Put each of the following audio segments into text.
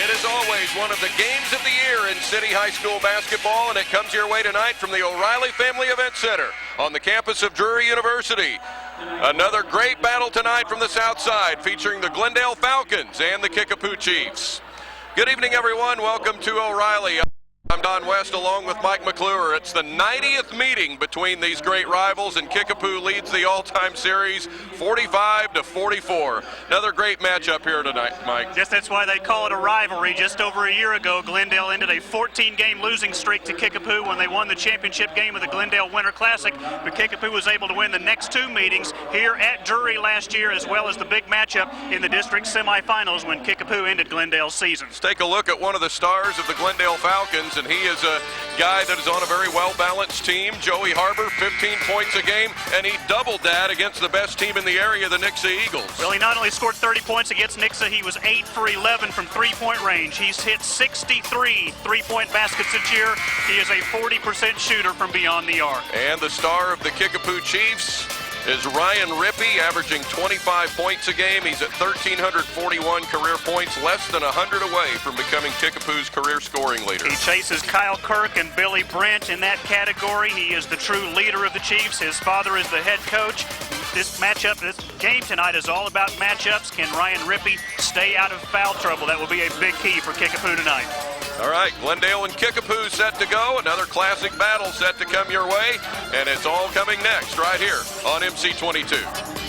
It is always one of the games of the year in City High School basketball, and it comes your way tonight from the O'Reilly Family Event Center on the campus of Drury University. Another great battle tonight from the South Side, featuring the Glendale Falcons and the Kickapoo Chiefs. Good evening, everyone. Welcome to O'Reilly. I'm Don West along with Mike McClure. It's the 90th meeting between these great rivals, and Kickapoo leads the all-time series 45-44. Another great matchup here tonight, Mike. Yes, that's why they call it a rivalry. Just over a year ago, Glendale ended a 14-game losing streak to Kickapoo when they won the championship game of the Glendale Winter Classic. But Kickapoo was able to win the next two meetings here at Drury last year, as well as the big matchup in the district semifinals when Kickapoo ended Glendale's season. Let's take a look at one of the stars of the Glendale Falcons, and he is a guy that is on a very well-balanced team. Joey Harbor, 15 points a game, and he doubled that against the best team in the area, the Nixa Eagles. Well, he not only scored 30 points against Nixa, he was 8 for 11 from three-point range. He's hit 63 three-point baskets this year. He is a 40% shooter from beyond the arc. And the star of the Kickapoo Chiefs is Ryan Rippey, averaging 25 points a game. He's at 1,341 career points, less than 100 away from becoming Kickapoo's career scoring leader. He chases Kyle Kirk and Billy Brent in that category. He is the true leader of the Chiefs. His father is the head coach. This matchup, this game tonight is all about matchups. Can Ryan Rippey stay out of foul trouble? That will be a big key for Kickapoo tonight. All right, Glendale and Kickapoo set to go. Another classic battle set to come your way, and it's all coming next right here on MC22.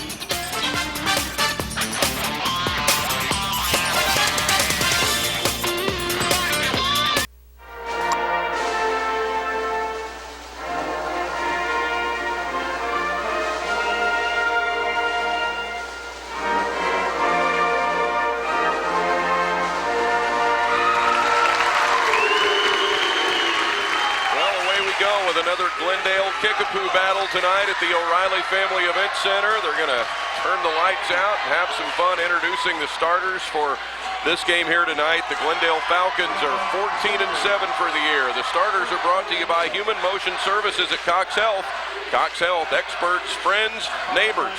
Another Glendale Kickapoo battle tonight at the O'Reilly Family Event Center. They're going to turn the lights out and have some fun introducing the starters for this game here tonight. The Glendale Falcons are 14-7 for the year. The starters are brought to you by Human Motion Services at Cox Health. Cox Health, experts, friends, neighbors.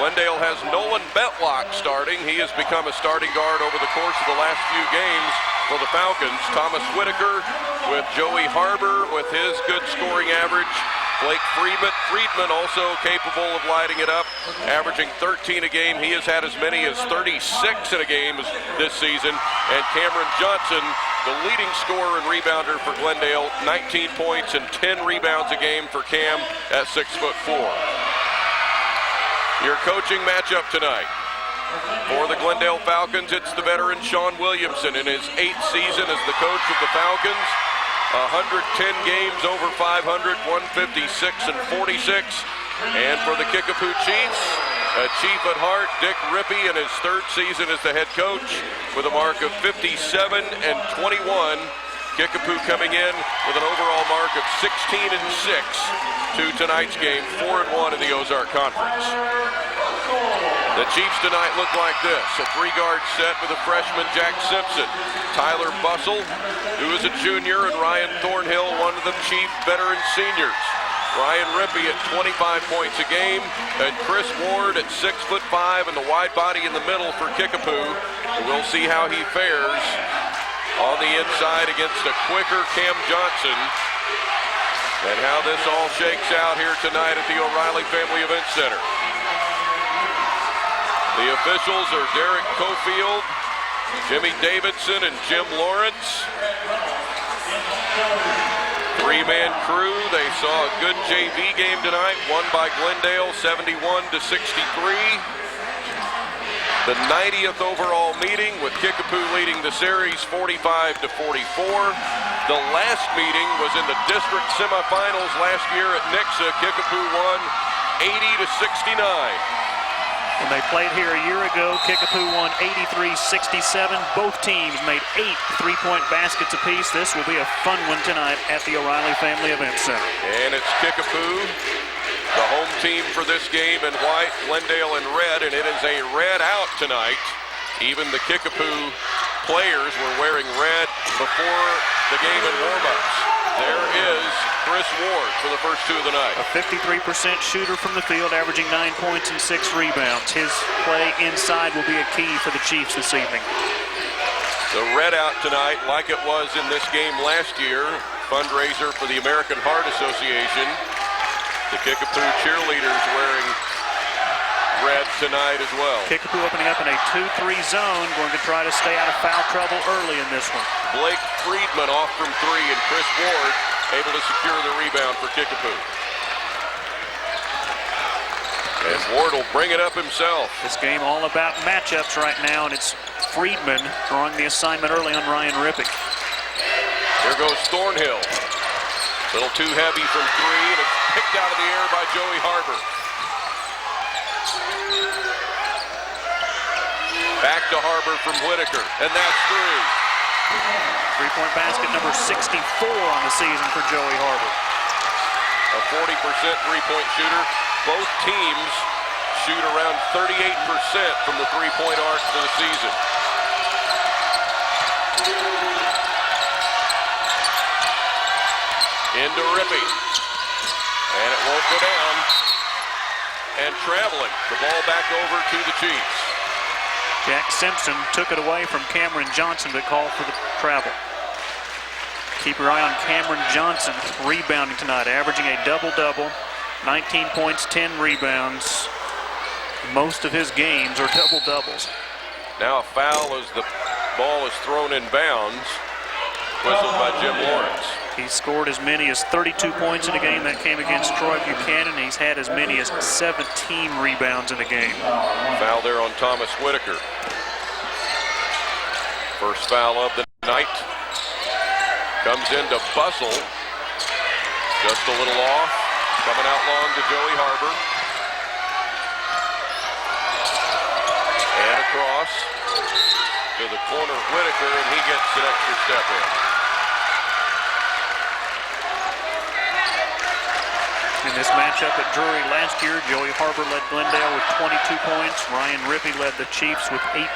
Glendale has Nolan Betlock starting. He has become a starting guard over the course of the last few games for the Falcons. Thomas Whitaker with Joey Harbor with his good scoring average. Blake Friedman also capable of lighting it up, averaging 13 a game. He has had as many as 36 in a game this season. And Cameron Johnson, the leading scorer and rebounder for Glendale, 19 points and 10 rebounds a game for Cam at 6'4". Your coaching matchup tonight. For the Glendale Falcons, it's the veteran Sean Williamson in his 8th season as the coach of the Falcons. 110 games over 500, 156 and 46. And for the Kickapoo Chiefs, a chief at heart, Dick Rippey, in his 3rd season as the head coach with a mark of 57 and 21. Kickapoo coming in with an overall mark of 16 and 6 to tonight's game, 4 and 1 in the Ozark Conference. The Chiefs tonight look like this: a 3-guard set with a freshman, Jack Simpson, Tyler Bussell, who is a junior, and Ryan Thornhill, one of the Chief veteran seniors. Ryan Rippey at 25 points a game, and Chris Ward at 6'5", and the wide body in the middle for Kickapoo. We'll see how he fares on the inside against a quicker Cam Johnson, and how this all shakes out here tonight at the O'Reilly Family Event Center. The officials are Derek Cofield, Jimmy Davidson, and Jim Lawrence. 3-man crew. They saw a good JV game tonight, won by Glendale 71-63. The 90th overall meeting with Kickapoo leading the series 45-44. The last meeting was in the district semifinals last year at Nixa. Kickapoo won 80-69. When they played here a year ago, Kickapoo won 83-67. Both teams made 8 3-point baskets apiece. This will be a fun one tonight at the O'Reilly Family Event Center. And it's Kickapoo, the home team for this game, in white, Glendale in red, and it is a red out tonight. Even the Kickapoo players were wearing red before the game in warm-ups. There is Chris Ward for the first two of the night. A 53% shooter from the field, averaging 9 points and 6 rebounds. His play inside will be a key for the Chiefs this evening. The red out tonight, like it was in this game last year, fundraiser for the American Heart Association. The Kickapoo cheerleaders wearing red tonight as well. Kickapoo opening up in a 2-3 zone, going to try to stay out of foul trouble early in this one. Blake Friedman off from three, and Chris Ward able to secure the rebound for Kickapoo. And Ward will bring it up himself. This game all about matchups right now, and it's Friedman throwing the assignment early on Ryan Rippey. Here goes Thornhill. A little too heavy from three, and it's picked out of the air by Joey Harbor. Back to Harbor from Whitaker, and that's through. Three-point basket number 64 on the season for Joey Harbor. A 40% three-point shooter. Both teams shoot around 38% from the three-point arc for the season. Into Rippey. And it won't go down. And traveling. The ball back over to the Chiefs. Jack Simpson took it away from Cameron Johnson, but called for the travel. Keep your eye on Cameron Johnson rebounding tonight, averaging a double-double, 19 points, 10 rebounds. Most of his games are double-doubles. Now a foul as the ball is thrown in bounds, whistled by Jim Lawrence. He scored as many as 32 points in a game that came against Troy Buchanan. He's had as many as 17 rebounds in a game. Foul there on Thomas Whitaker. First foul of the night. Comes into Bustle. Just a little off. Coming out long to Joey Harbor. And across to the corner of Whitaker, and he gets an extra step in. In this matchup at Drury last year, Joey Harbor led Glendale with 22 points. Ryan Rippey led the Chiefs with 18.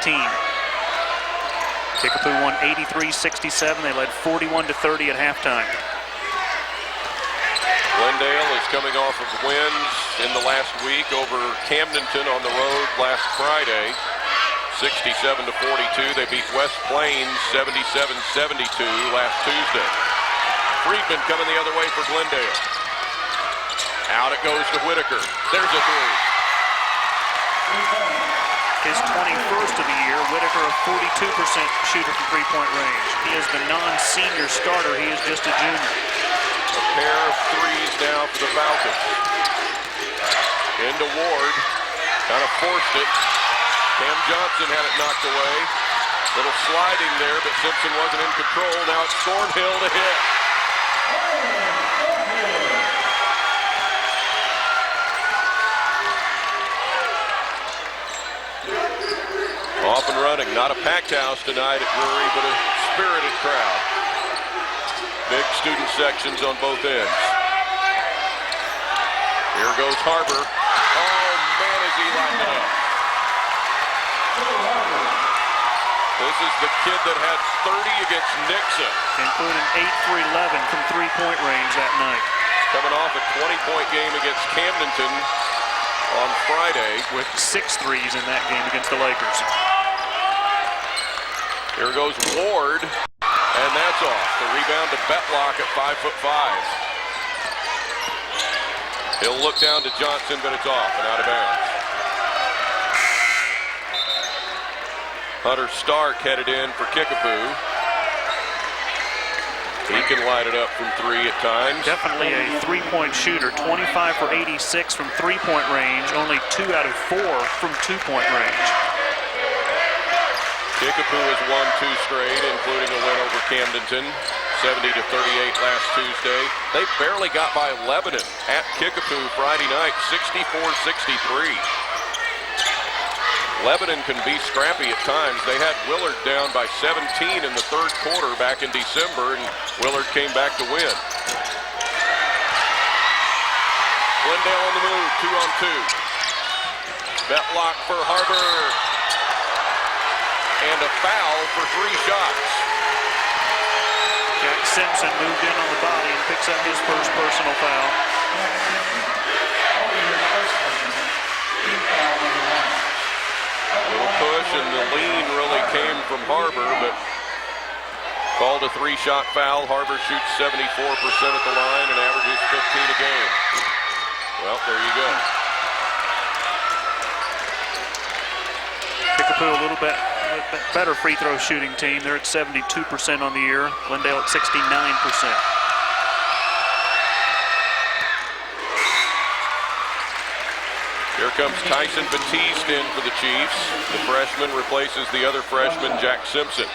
Kickapoo won 83-67. They led 41-30 at halftime. Glendale is coming off of wins in the last week over Camdenton on the road last Friday, 67-42. They beat West Plains 77-72 last Tuesday. Friedman coming the other way for Glendale. Out it goes to Whitaker. There's a three. His 21st of the year, Whitaker a 42% shooter from three-point range. He is the non-senior starter. He is just a junior. A pair of threes now for the Falcons. Into Ward. Kind of forced it. Cam Johnson had it knocked away. Little sliding there, but Simpson wasn't in control. Now it's Thornhill to hit. Off and running. Not a packed house tonight at Drury, but a spirited crowd. Big student sections on both ends. Here goes Harbor. Oh, man, is he lighting it up. This is the kid that had 30 against Nixa. Including 8 for 11 from three-point range that night. Coming off a 20-point game against Camdenton on Friday. With 6 threes in that game against the Lakers. Here goes Ward, and that's off. The rebound to Betlock at 5'5". He'll look down to Johnson, but it's off and out of bounds. Hunter Stark headed in for Kickapoo. He can light it up from three at times. Definitely a three-point shooter. 25 for 86 from three-point range. Only 2 out of 4 from two-point range. Kickapoo has won 2 straight, including a win over Camdenton, 70-38 last Tuesday. They barely got by Lebanon at Kickapoo Friday night, 64-63. Lebanon can be scrappy at times. They had Willard down by 17 in the third quarter back in December, and Willard came back to win. Glendale on the move, 2-on-2. Betlock for Harbor. And a foul for 3 shots. Jack Simpson moved in on the body and picks up his first personal foul. Little push, and the lean really came from Harbor, but Called a 3-shot foul. Harbor shoots 74% at the line and averages 15 a game. Well, there you go. Kickapoo a little bit better free throw shooting team. They're at 72% on the year. Glendale at 69%. Here comes Tyson Batiste in for the Chiefs. The freshman replaces the other freshman, Jack Simpson.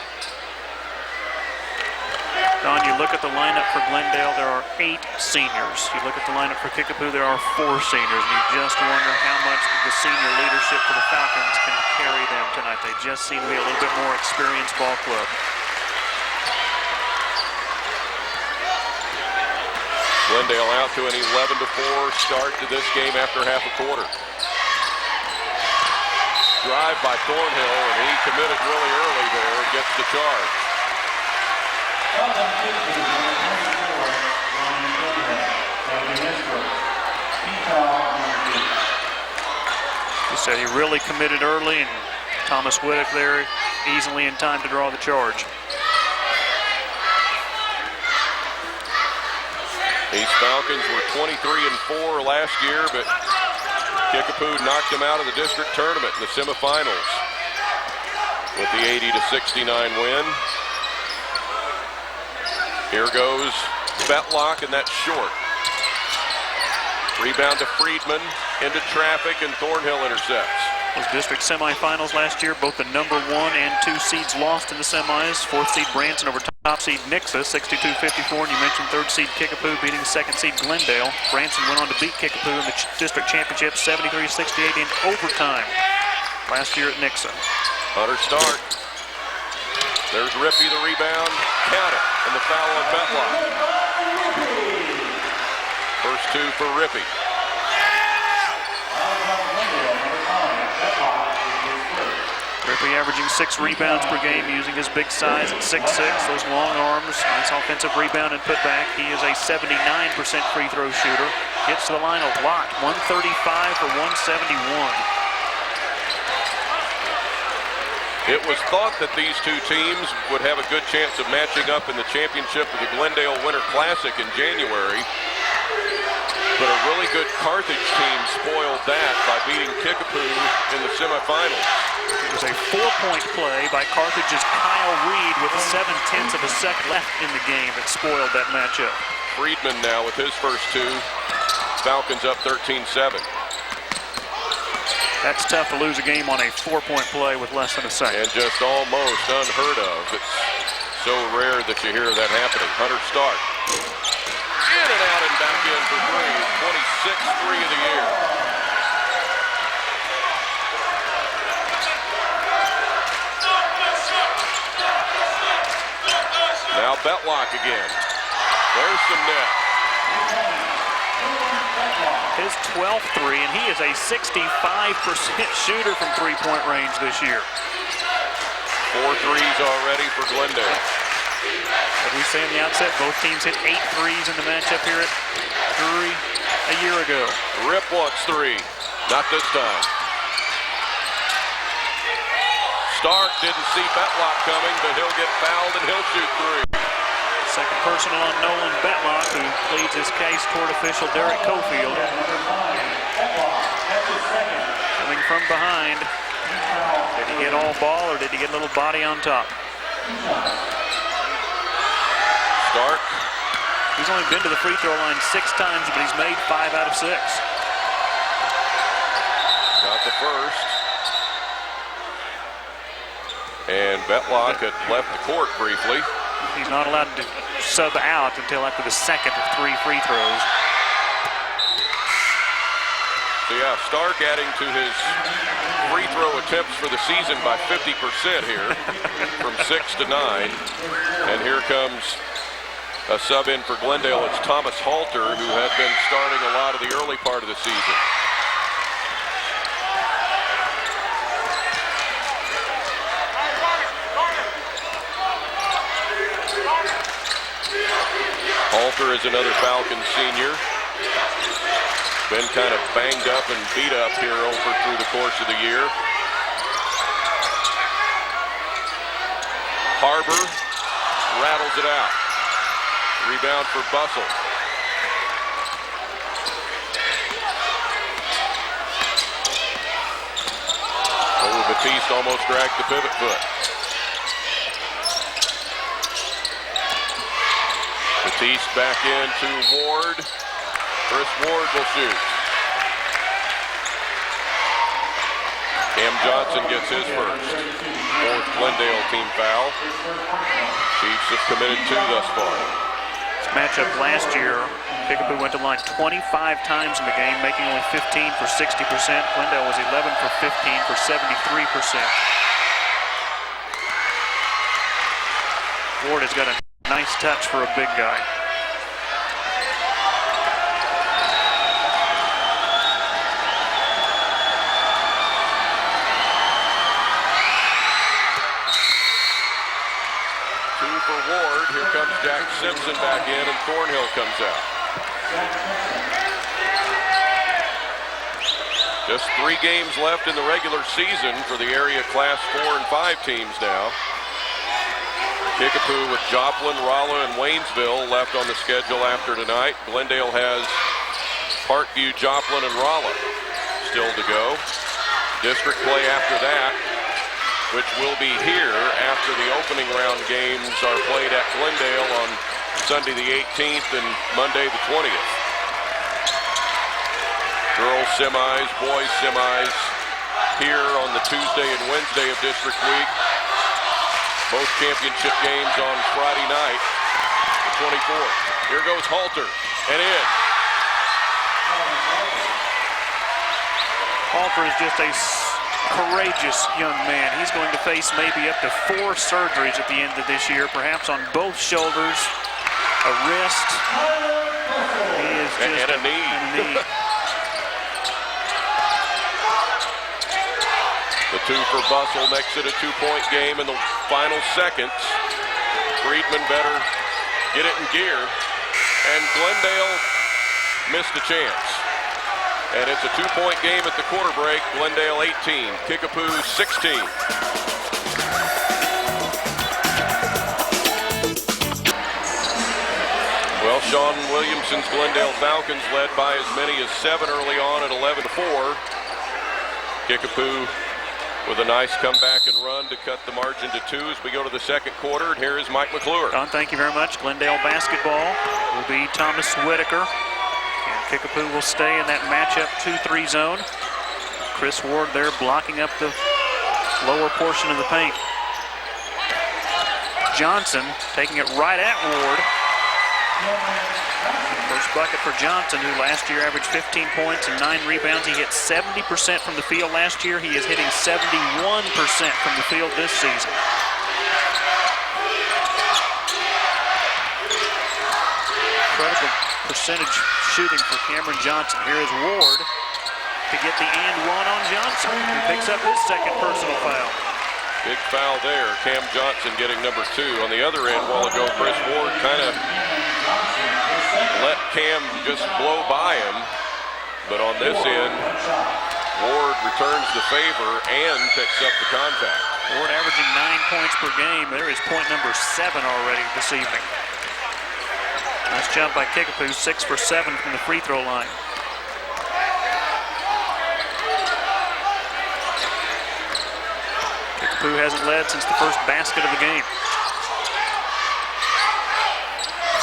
Don, you look at the lineup for Glendale, there are 8 seniors. You look at the lineup for Kickapoo, there are 4 seniors. And you just wonder how much the senior leadership for the Falcons can carry them tonight. They just seem to be a little bit more experienced ball club. Glendale out to an 11-4 start to this game after half a quarter. Drive by Thornhill, and he committed really early there and gets the charge. He said he really committed early, and Thomas Whittock there easily in time to draw the charge. These Falcons were 23-4 last year, but Kickapoo knocked them out of the district tournament in the semifinals with the 80-69 win. Here goes Betlock, and that's short. Rebound to Friedman, into traffic, and Thornhill intercepts. Those district semifinals last year, both the number 1 and 2 seeds lost in the semis. 4th seed Branson over top seed Nixa, 62-54, and you mentioned 3rd seed Kickapoo beating 2nd seed Glendale. Branson went on to beat Kickapoo in the district championship 73-68 in overtime last year at Nixa. Hunter Stark. There's Rippey, the rebound, count it, and the foul on Betlock. First 2 for Rippey. Rippey averaging 6 rebounds per game using his big size at 6'6", those long arms, nice offensive rebound and putback. He is a 79% free throw shooter. Gets to the line a lot, 135 for 171. It was thought that these two teams would have a good chance of matching up in the championship of the Glendale Winter Classic in January. But a really good Carthage team spoiled that by beating Kickapoo in the semifinals. It was a 4-point play by Carthage's Kyle Reed with 7/10 of a second left in the game that spoiled that matchup. Friedman now with his first 2. Falcons up 13-7. That's tough to lose a game on a 4-point play with less than a second. And just almost unheard of. It's so rare that you hear that happening. Hunter Stark. In and out and back in for 3. 26th 3 of the year. Now Betlock again. There's some net. His 12th 3, and he is a 65% shooter from 3-point range this year. 4 threes already for Glendale. As we say in the outset, both teams hit 8 threes in the matchup here at Drury a year ago. Rip wants 3. Not this time. Stark didn't see Betlock coming, but he'll get fouled and he'll shoot 3. Second personal on Nolan Betlock, who pleads his case toward official Derek Cofield. Coming from behind. Did he get all ball or did he get a little body on top? Stark. He's only been to the free throw line 6 times, but he's made 5 out of 6. Got the first. And Betlock had left the court briefly. He's not allowed to sub out until after the second of 3 free throws. So yeah, Stark adding to his free throw attempts for the season by 50% here, from 6 to 9. And here comes a sub in for Glendale. It's Thomas Halter, who had been starting a lot of the early part of the season. Halter is another Falcon senior. Been kind of banged up and beat up here through the course of the year. Harbor rattles it out. Rebound for Bussell. Oh, Batiste almost dragged the pivot foot. Batiste back into Ward. Chris Ward will shoot. Cam Johnson gets his first. Fourth Glendale team foul. Chiefs have committed 2 thus far. This matchup last year, Kickapoo went to the line 25 times in the game, making only 15 for 60%. Glendale was 11 for 15 for 73%. Ward has got a nice touch for a big guy. For Ward, here comes Jack Simpson back in, and Thornhill comes out. Just 3 games left in the regular season for the area Class 4 and 5 teams now. Kickapoo with Joplin, Rolla, and Waynesville left on the schedule after tonight. Glendale has Parkview, Joplin, and Rolla still to go. District play after that, which will be here after the opening round games are played at Glendale on Sunday the 18th and Monday the 20th. Girls semis, boys semis here on the Tuesday and Wednesday of District Week. Both championship games on Friday night, the 24th. Here goes Halter, and in. Halter is just a courageous young man. He's going to face maybe up to 4 surgeries at the end of this year, perhaps on both shoulders, a wrist. He is just and a knee. And a knee. The 2 for Bussell makes it a 2-point game in the final seconds. Friedman better get it in gear. And Glendale missed a chance. And it's a 2-point game at the quarter break. Glendale 18, Kickapoo 16. Well, Sean Williamson's Glendale Falcons led by as many as 7 early on at 11-4. Kickapoo with a nice comeback and run to cut the margin to 2 as we go to the second quarter. And here is Mike McClure. Don, thank you very much. Glendale basketball will be Thomas Whitaker. Kickapoo will stay in that matchup 2-3 zone. Chris Ward there blocking up the lower portion of the paint. Johnson taking it right at Ward. First bucket for Johnson, who last year averaged 15 points and 9 rebounds. He hit 70% from the field last year. He is hitting 71% from the field this season. Incredible percentage shooting for Cameron Johnson. Here is Ward to get the and 1 on Johnson, who picks up his second personal foul. Big foul there. Cam Johnson getting number 2. On the other end, a while ago, Chris Ward kind of let Cam just blow by him. But on this end, Ward returns the favor and picks up the contact. Ward averaging 9 points per game. There is point number 7 already this evening. Nice jump by Kickapoo, 6 for 7 from the free throw line. Kickapoo hasn't led since the first basket of the game.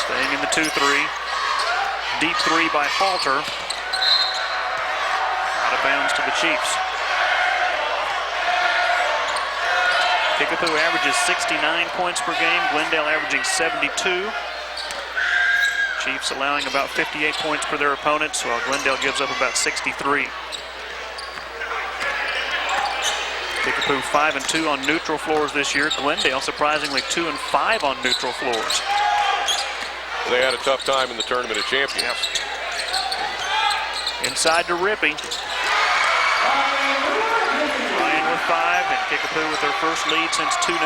Staying in the 2-3. Deep 3 by Halter. Out of bounds to the Chiefs. Kickapoo averages 69 points per game. Glendale averaging 72. Chiefs allowing about 58 points per their opponents, while Glendale gives up about 63. Kickapoo 5-2 on neutral floors this year. Glendale surprisingly 2-5 on neutral floors. They had a tough time in the Tournament of Champions. Yep. Inside to Rippey. Ryan with 5 and Kickapoo with their first lead since 2-0.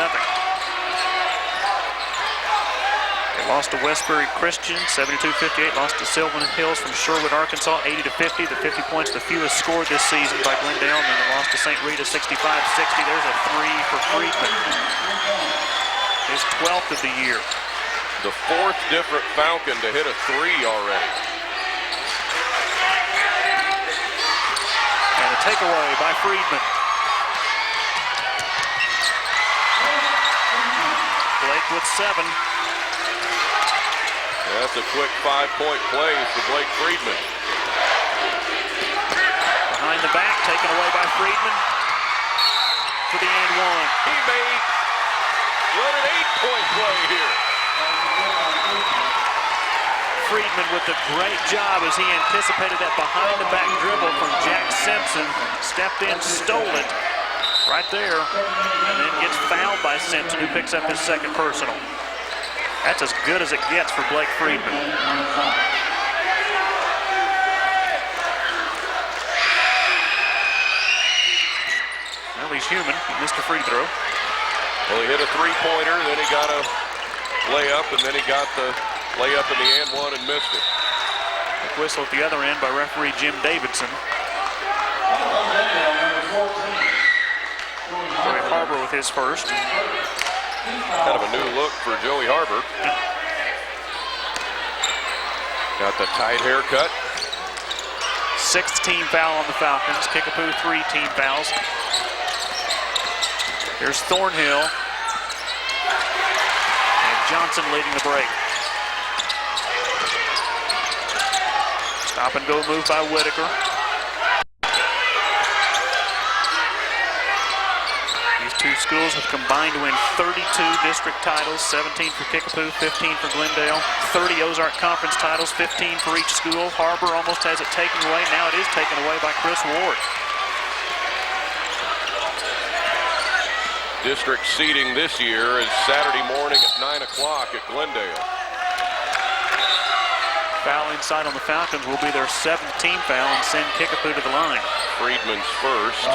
Lost to Westbury Christian, 72-58. Lost to Sylvan Hills from Sherwood, Arkansas, 80-50. The 50 points the fewest scored this season by Glendale. And then they lost to St. Rita, 65-60. There's a 3 for Friedman. His 12th of the year. The fourth different Falcon to hit a three already. And a takeaway by Friedman. Blake with 7. That's a quick 5-point play for Blake Friedman. Behind the back, taken away by Friedman for the and one. He may run an 8-point play here. Friedman with a great job as he anticipated that behind-the-back dribble from Jack Simpson. Stepped in, stole it right there, and then gets fouled by Simpson, who picks up his second personal. That's as good as it gets for Blake Friedman. Well, he's human. He missed a free throw. Well, he hit a three-pointer, then he got a layup, and then he got the layup in the and one and missed it. Quick whistle at the other end by referee Jim Davidson. Joey Harbor with his first. Kind of a new look for Joey Harbor. Got the tight haircut. 6th team foul on the Falcons. Kickapoo 3 team fouls. Here's Thornhill. And Johnson leading the break. Stop and go move by Whitaker. These two schools have combined to win 32 district titles, 17 for Kickapoo, 15 for Glendale, 30 Ozark Conference titles, 15 for each school. Harbor almost has it taken away. Now it is taken away by Chris Ward. District seating this year is Saturday morning at 9 o'clock at Glendale. Foul inside on the Falcons will be their 7th team foul and send Kickapoo to the line. Friedman's first.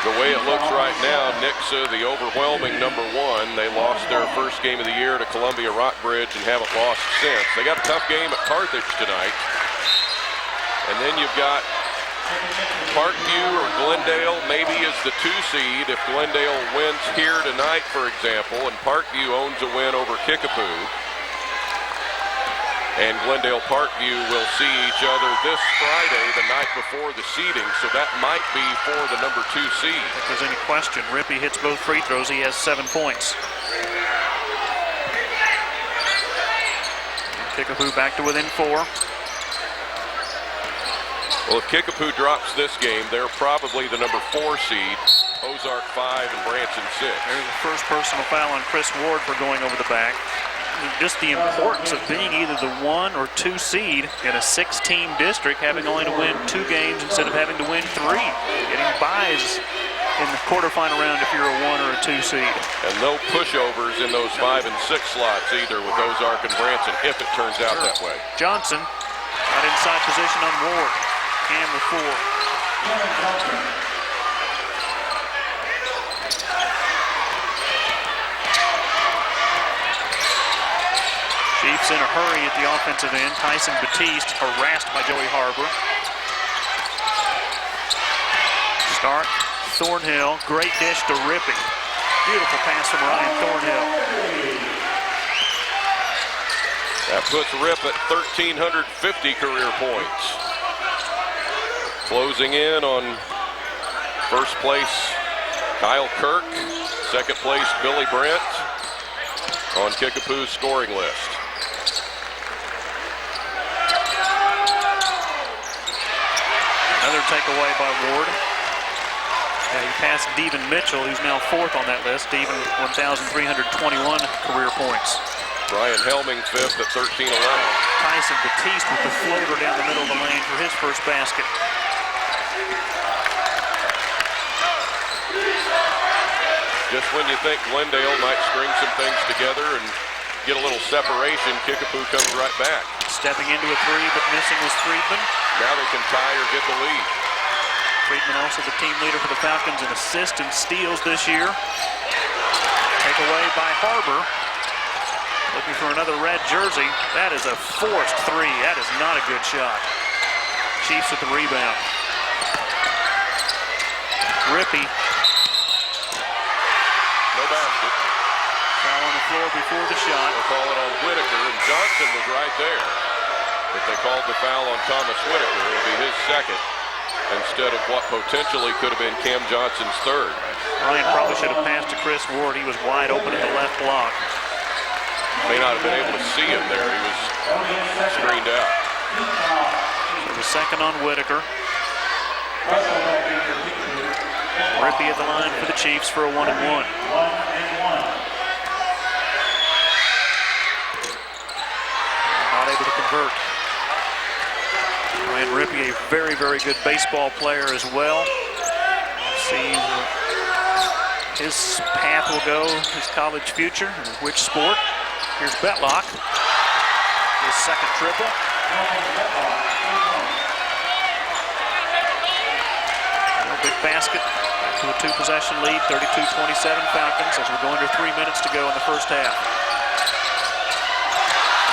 The way it looks right now, Nixa, the overwhelming number 1. They lost their first game of the year to Columbia Rockbridge and haven't lost since. They got a tough game at Carthage tonight. And then you've got Parkview or Glendale maybe is the 2 seed if Glendale wins here tonight, for example, and Parkview owns a win over Kickapoo. And Glendale Parkview will see each other this Friday, the night before the seeding, so that might be for the number 2 seed. If there's any question, Rippey hits both free throws. He has 7 points. And Kickapoo back to within 4. Well, if Kickapoo drops this game, they're probably the number 4 seed, Ozark 5 and Branson 6. There's the first personal foul on Chris Ward for going over the back. Just the importance of being either the 1 or 2 seed in a 6-team district, having only to win 2 games instead of having to win 3. Getting buys in the quarterfinal round if you're a 1 or a 2 seed. And no pushovers in those 5 and 6 slots either with Ozark and Branson if it turns out that way. Johnson got inside position on Ward. And the 4. Chiefs in a hurry at the offensive end. Tyson Batiste harassed by Joey Harbor. Stark, Thornhill, great dish to Rippey. Beautiful pass from Ryan Thornhill. That puts Rip at 1,350 career points. Closing in on first place, Kyle Kirk. Second place, Billy Brent on Kickapoo's scoring list. Another takeaway by Ward. He passed Devin Mitchell, who's now 4th on that list. Devin, 1,321 career points. Brian Helming 5th at 1,311. Tyson Batiste with the floater down the middle of the lane for his first basket. Just when you think Glendale might string some things together and get a little separation, Kickapoo comes right back. Stepping into a 3, but missing was Friedman. Now they can tie or get the lead. Friedman also the team leader for the Falcons in assists and steals this year. Takeaway by Harbor. Looking for another red jersey. That is a forced 3. That is not a good shot. Chiefs with the rebound. Rippey. No basket. floor before the shot. They'll call it on Whitaker, and Johnson was right there. But they called the foul on Thomas Whitaker. It'll be his second instead of what potentially could have been Cam Johnson's third. Ryan probably should have passed to Chris Ward. He was wide open in the left block. May not have been able to see him there. He was screened out. So the second on Whitaker. Rippey at the line for the Chiefs for a 1-and-1. Not able to convert. Ryan Rippey, a very, very good baseball player as well. Let's see where his path will go, his college future, and which sport. Here's Betlock. His second triple. Big basket. Back to a two-possession lead, 32-27 Falcons as we're going to 3 minutes to go in the first half.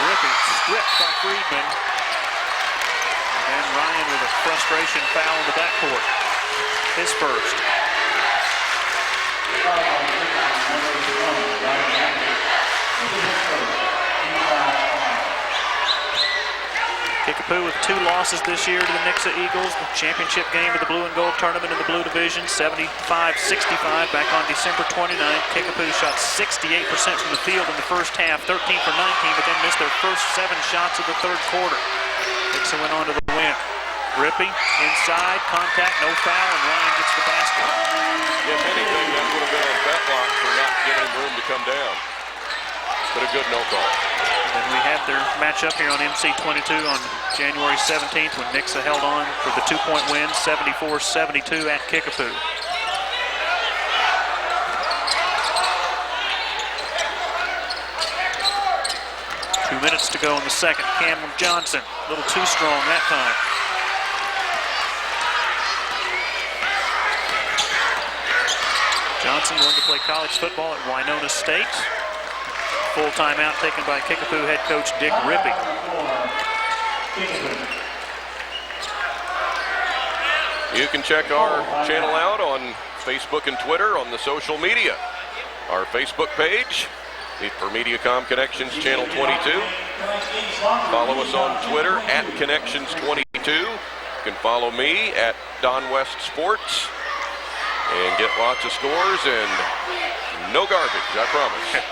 Rippey stripped by Friedman. And Ryan with a frustration foul in the backcourt. His first. Kickapoo with 2 losses this year to the Nixa Eagles. The championship game of the blue and gold tournament in the blue division, 75-65 back on December 29th. Kickapoo shot 68% from the field in the first half, 13 for 19, but then missed their first 7 shots of the third quarter. Nixa went on to the win. Rippey inside, contact, no foul, and Ryan gets the basket. If anything, that would have been on Betlock for not giving him room to come down. But a good no call. And we had their matchup here on MC22 on January 17th when Nixa held on for the 2-point win, 74-72 at Kickapoo. Two minutes to go in the second. Cameron Johnson, a little too strong that time. Johnson going to play college football at Winona State. Full timeout taken by Kickapoo head coach Dick Rippey. You can check our channel out on Facebook and Twitter on the social media. Our Facebook page for Mediacom Connections Channel 22. Follow us on Twitter at Connections22. You can follow me at Don West Sports and get lots of scores and no garbage, I promise.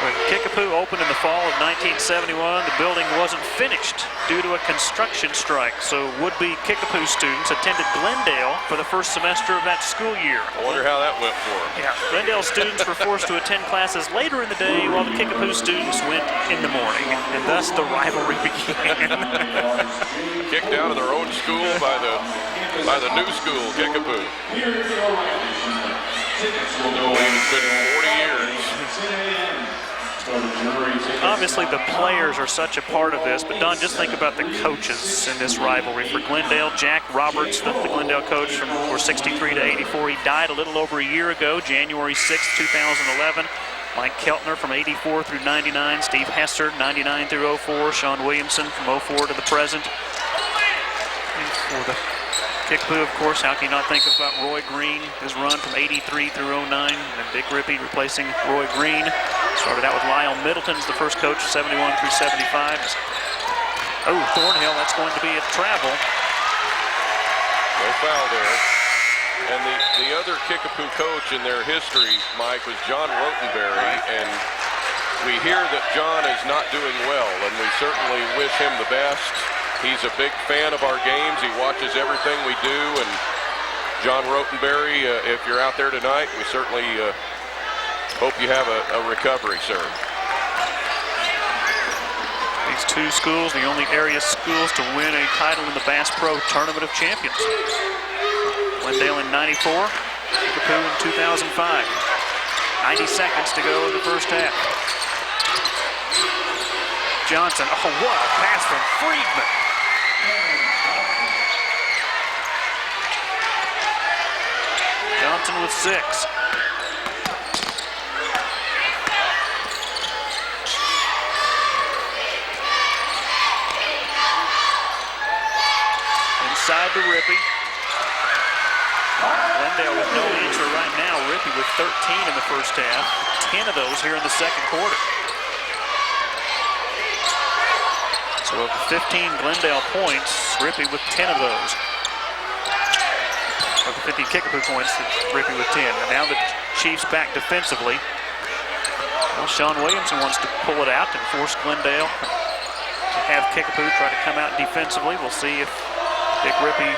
When Kickapoo opened in the fall of 1971, the building wasn't finished due to a construction strike. So would-be Kickapoo students attended Glendale for the first semester of that school year. I wonder how that went for them. Yeah, Glendale students were forced to attend classes later in the day while the Kickapoo students went in the morning. And thus the rivalry began. Kicked out of their own school by the new school, Kickapoo. I believe it's been 40 years. Obviously, the players are such a part of this, but Don, just think about the coaches in this rivalry. For Glendale, Jack Roberts, the Glendale coach from 63 to 84, he died a little over a year ago, January 6, 2011. Mike Keltner from 84 through 99, Steve Hesser, 99 through 04, Sean Williamson from 04 to the present. And for the Kickapoo, of course, how can you not think about Roy Green, his run from 83 through 09, and then Big Rippey replacing Roy Green. Started out with Lyle Middleton as the first coach, 71 through 75. Oh, Thornhill, that's going to be a travel. No foul there. And the other Kickapoo coach in their history, Mike, was John Rotenberry, and we hear that John is not doing well, and we certainly wish him the best. He's a big fan of our games. He watches everything we do. And John Rotenberry, if you're out there tonight, we certainly hope you have a recovery, sir. These two schools, the only area schools to win a title in the Bass Pro Tournament of Champions. Glendale in 94, Kickapoo in 2005. 90 seconds to go in the first half. Johnson, oh, what a pass from Friedman. Johnson with 6. Inside to Rippey. Glendale with no answer right now. Rippey with 13 in the first half, 10 of those here in the second quarter. So of the 15 Glendale points, Rippey with 10 of those. Of the 15 Kickapoo points, Rippey with 10. And now the Chiefs back defensively. Well, Sean Williamson wants to pull it out and force Glendale to have Kickapoo try to come out defensively. We'll see if Dick Rippey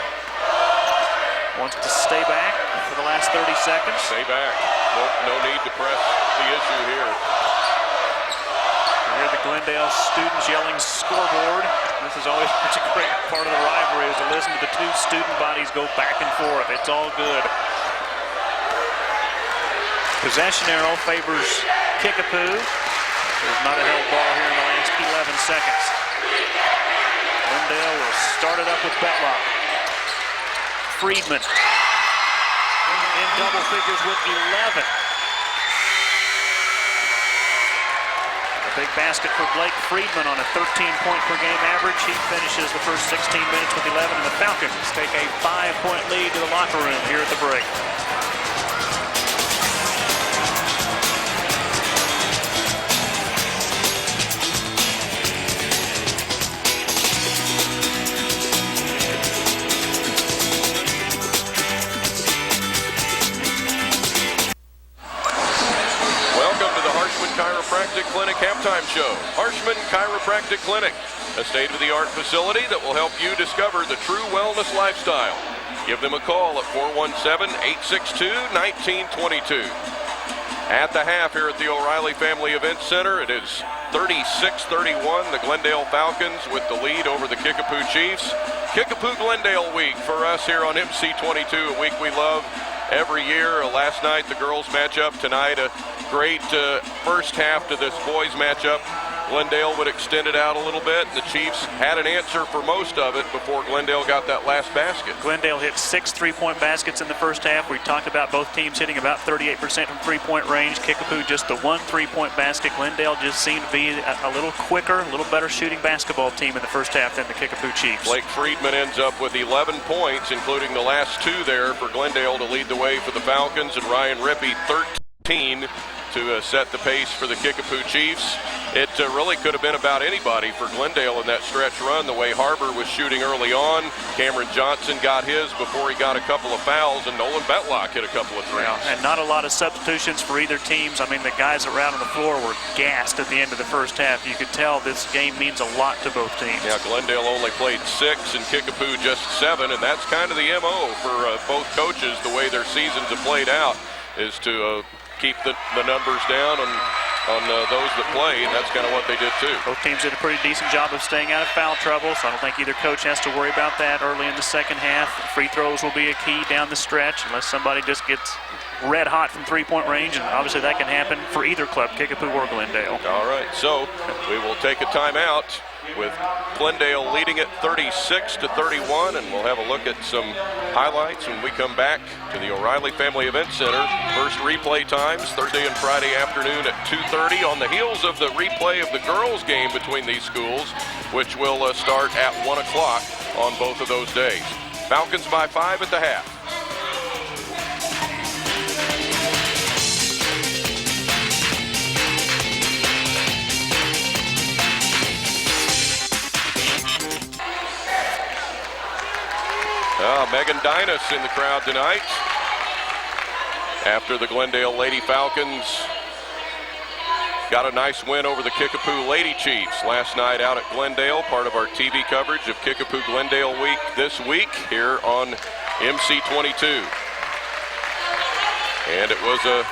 wants to stay back for the last 30 seconds. Stay back. No need to press the issue here. You hear the Glendale students yelling scoreboard. This is always such a great part of the rivalry, is to listen to the two student bodies go back and forth. It's all good. Possession arrow favors Kickapoo. There's not a held ball here in the last 11 seconds. Glendale will start it up with Betlock. Friedman in double figures with 11. A big basket for Blake Friedman on a 13-point per game average. He finishes the first 16 minutes with 11, and the Falcons take a 5-point lead to the locker room here at the break. Chiropractic Clinic halftime show. Harshman Chiropractic Clinic, a state-of-the-art facility that will help you discover the true wellness lifestyle. Give them a call at 417-862-1922. At the half here at the O'Reilly Family Event Center, it is 36-31, the Glendale Falcons with the lead over the Kickapoo Chiefs. Kickapoo Glendale week for us here on MC22, a week we love every year. Last night the girls matchup, tonight a great first half to this boys matchup. Glendale would extend it out a little bit. The Chiefs had an answer for most of it before Glendale got that last basket. Glendale hit 6 3-point baskets in the first half. We talked about both teams hitting about 38% from three-point range. Kickapoo just the 1 3-point basket. Glendale just seemed to be a little quicker, a little better shooting basketball team in the first half than the Kickapoo Chiefs. Blake Friedman ends up with 11 points, including the last 2 there for Glendale to lead the way for the Falcons, and Ryan Rippey 13 to set the pace for the Kickapoo Chiefs. It really could have been about anybody for Glendale in that stretch run, the way Harbor was shooting early on. Cameron Johnson got his before he got a couple of fouls, and Nolan Betlock hit a couple of threes. Yeah, and not a lot of substitutions for either teams. I mean, the guys that were out on the floor were gassed at the end of the first half. You could tell this game means a lot to both teams. Yeah, Glendale only played 6 and Kickapoo just 7, and that's kind of the MO for both coaches, the way their seasons have played out, is to keep the numbers down on those that play, and that's kind of what they did too. Both teams did a pretty decent job of staying out of foul trouble, so I don't think either coach has to worry about that early in the second half. Free throws will be a key down the stretch unless somebody just gets red hot from three-point range, and obviously that can happen for either club, Kickapoo or Glendale. All right, so we will take a timeout with Glendale leading it 36-31, and we'll have a look at some highlights when we come back to the O'Reilly Family Event Center. First replay times Thursday and Friday afternoon at 2:30 on the heels of the replay of the girls game between these schools, which will start at 1 o'clock on both of those days. Falcons by 5 at the half. Megan Dynas in the crowd tonight after the Glendale Lady Falcons got a nice win over the Kickapoo Lady Chiefs last night out at Glendale, part of our TV coverage of Kickapoo Glendale week this week here on MC22. And it was a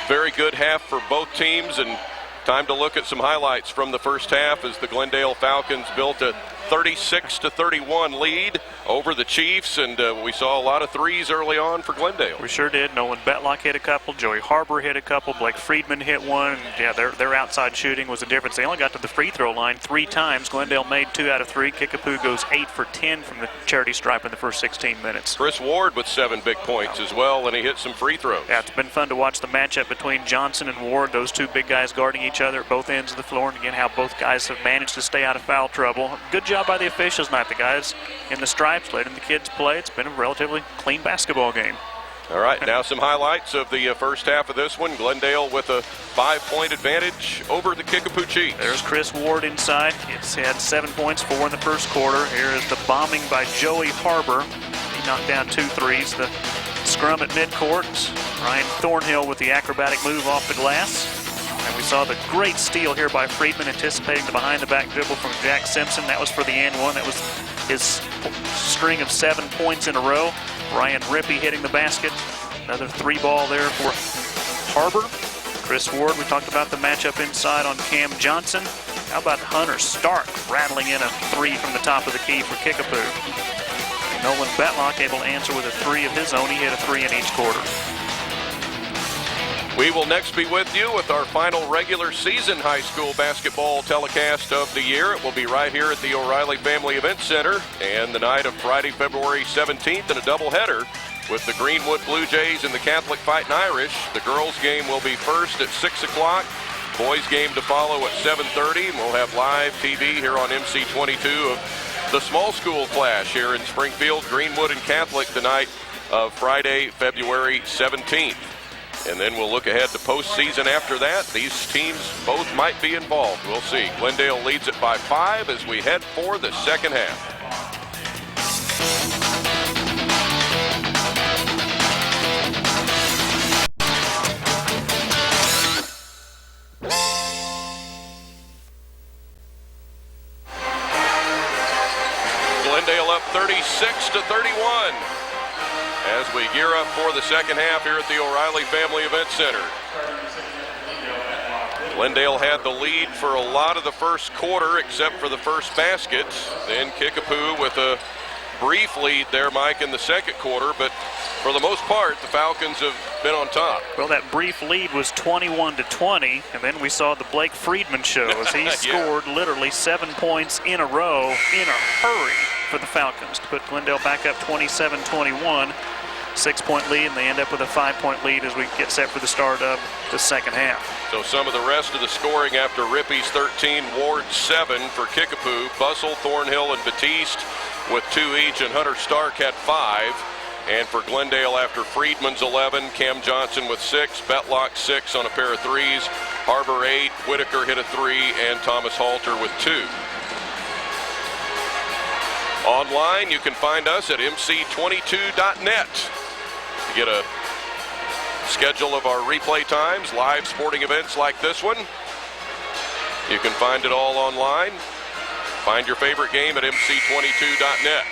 very good half for both teams, and time to look at some highlights from the first half as the Glendale Falcons built a 36-31 lead over the Chiefs, and we saw a lot of threes early on for Glendale. We sure did. Nolan Betlock hit a couple, Joey Harbor hit a couple, Blake Friedman hit one. Yeah, their outside shooting was the difference. They only got to the free throw line 3 times. Glendale made 2 out of 3. Kickapoo goes 8 for 10 from the charity stripe in the first 16 minutes. Chris Ward with 7 big points as well, and he hit some free throws. Yeah, it's been fun to watch the matchup between Johnson and Ward, those two big guys guarding each other at both ends of the floor, and again how both guys have managed to stay out of foul trouble. Good job by the officials tonight. The guys in the stripes letting the kids play. It's been a relatively clean basketball game. All right, now some highlights of the first half of this one. Glendale with a 5-point advantage over the Kickapoo Chiefs. There's Chris Ward inside. He's had 7 points, 4 in the first quarter. Here is the bombing by Joey Harbor. He knocked down 2 threes. The scrum at midcourt. Ryan Thornhill with the acrobatic move off the glass. And we saw the great steal here by Friedman, anticipating the behind-the-back dribble from Jack Simpson. That was for the and one. That was his string of 7 points in a row. Ryan Rippey hitting the basket. Another 3-ball there for Harbor. Chris Ward, we talked about the matchup inside on Cam Johnson. How about Hunter Stark rattling in a 3 from the top of the key for Kickapoo? Nolan Betlock able to answer with a 3 of his own. He hit a 3 in each quarter. We will next be with you with our final regular season high school basketball telecast of the year. It will be right here at the O'Reilly Family Event Center, and the night of Friday, February 17th in a doubleheader with the Greenwood Blue Jays and the Catholic Fighting Irish. The girls' game will be first at 6 o'clock. Boys' game to follow at 7:30, and we'll have live TV here on MC22 of the small school clash here in Springfield, Greenwood and Catholic the night of Friday, February 17th. And then we'll look ahead to postseason after that. These teams both might be involved. We'll see. Glendale leads it by 5 as we head for the second half. Glendale up 36-31. As we gear up for the second half here at the O'Reilly Family Event Center. Glendale had the lead for a lot of the first quarter except for the first basket. Then Kickapoo with a brief lead there, Mike, in the second quarter. But for the most part, the Falcons have been on top. Well, that brief lead was 21-20, and then we saw the Blake Friedman show as he scored literally 7 points in a row in a hurry for the Falcons to put Glendale back up 27-21. 6-point lead, and they end up with a 5-point lead as we get set for the start of the second half. So some of the rest of the scoring after Rippey's 13, Ward 7 for Kickapoo. Bussell, Thornhill, and Batiste with 2 each, and Hunter Stark had 5. And for Glendale after Friedman's 11, Cam Johnson with 6, Betlock 6 on a pair of 3s, Harbor 8, Whitaker hit a 3, and Thomas Halter with 2. Online, you can find us at mc22.net to get a schedule of our replay times, live sporting events like this one. You can find it all online. Find your favorite game at mc22.net.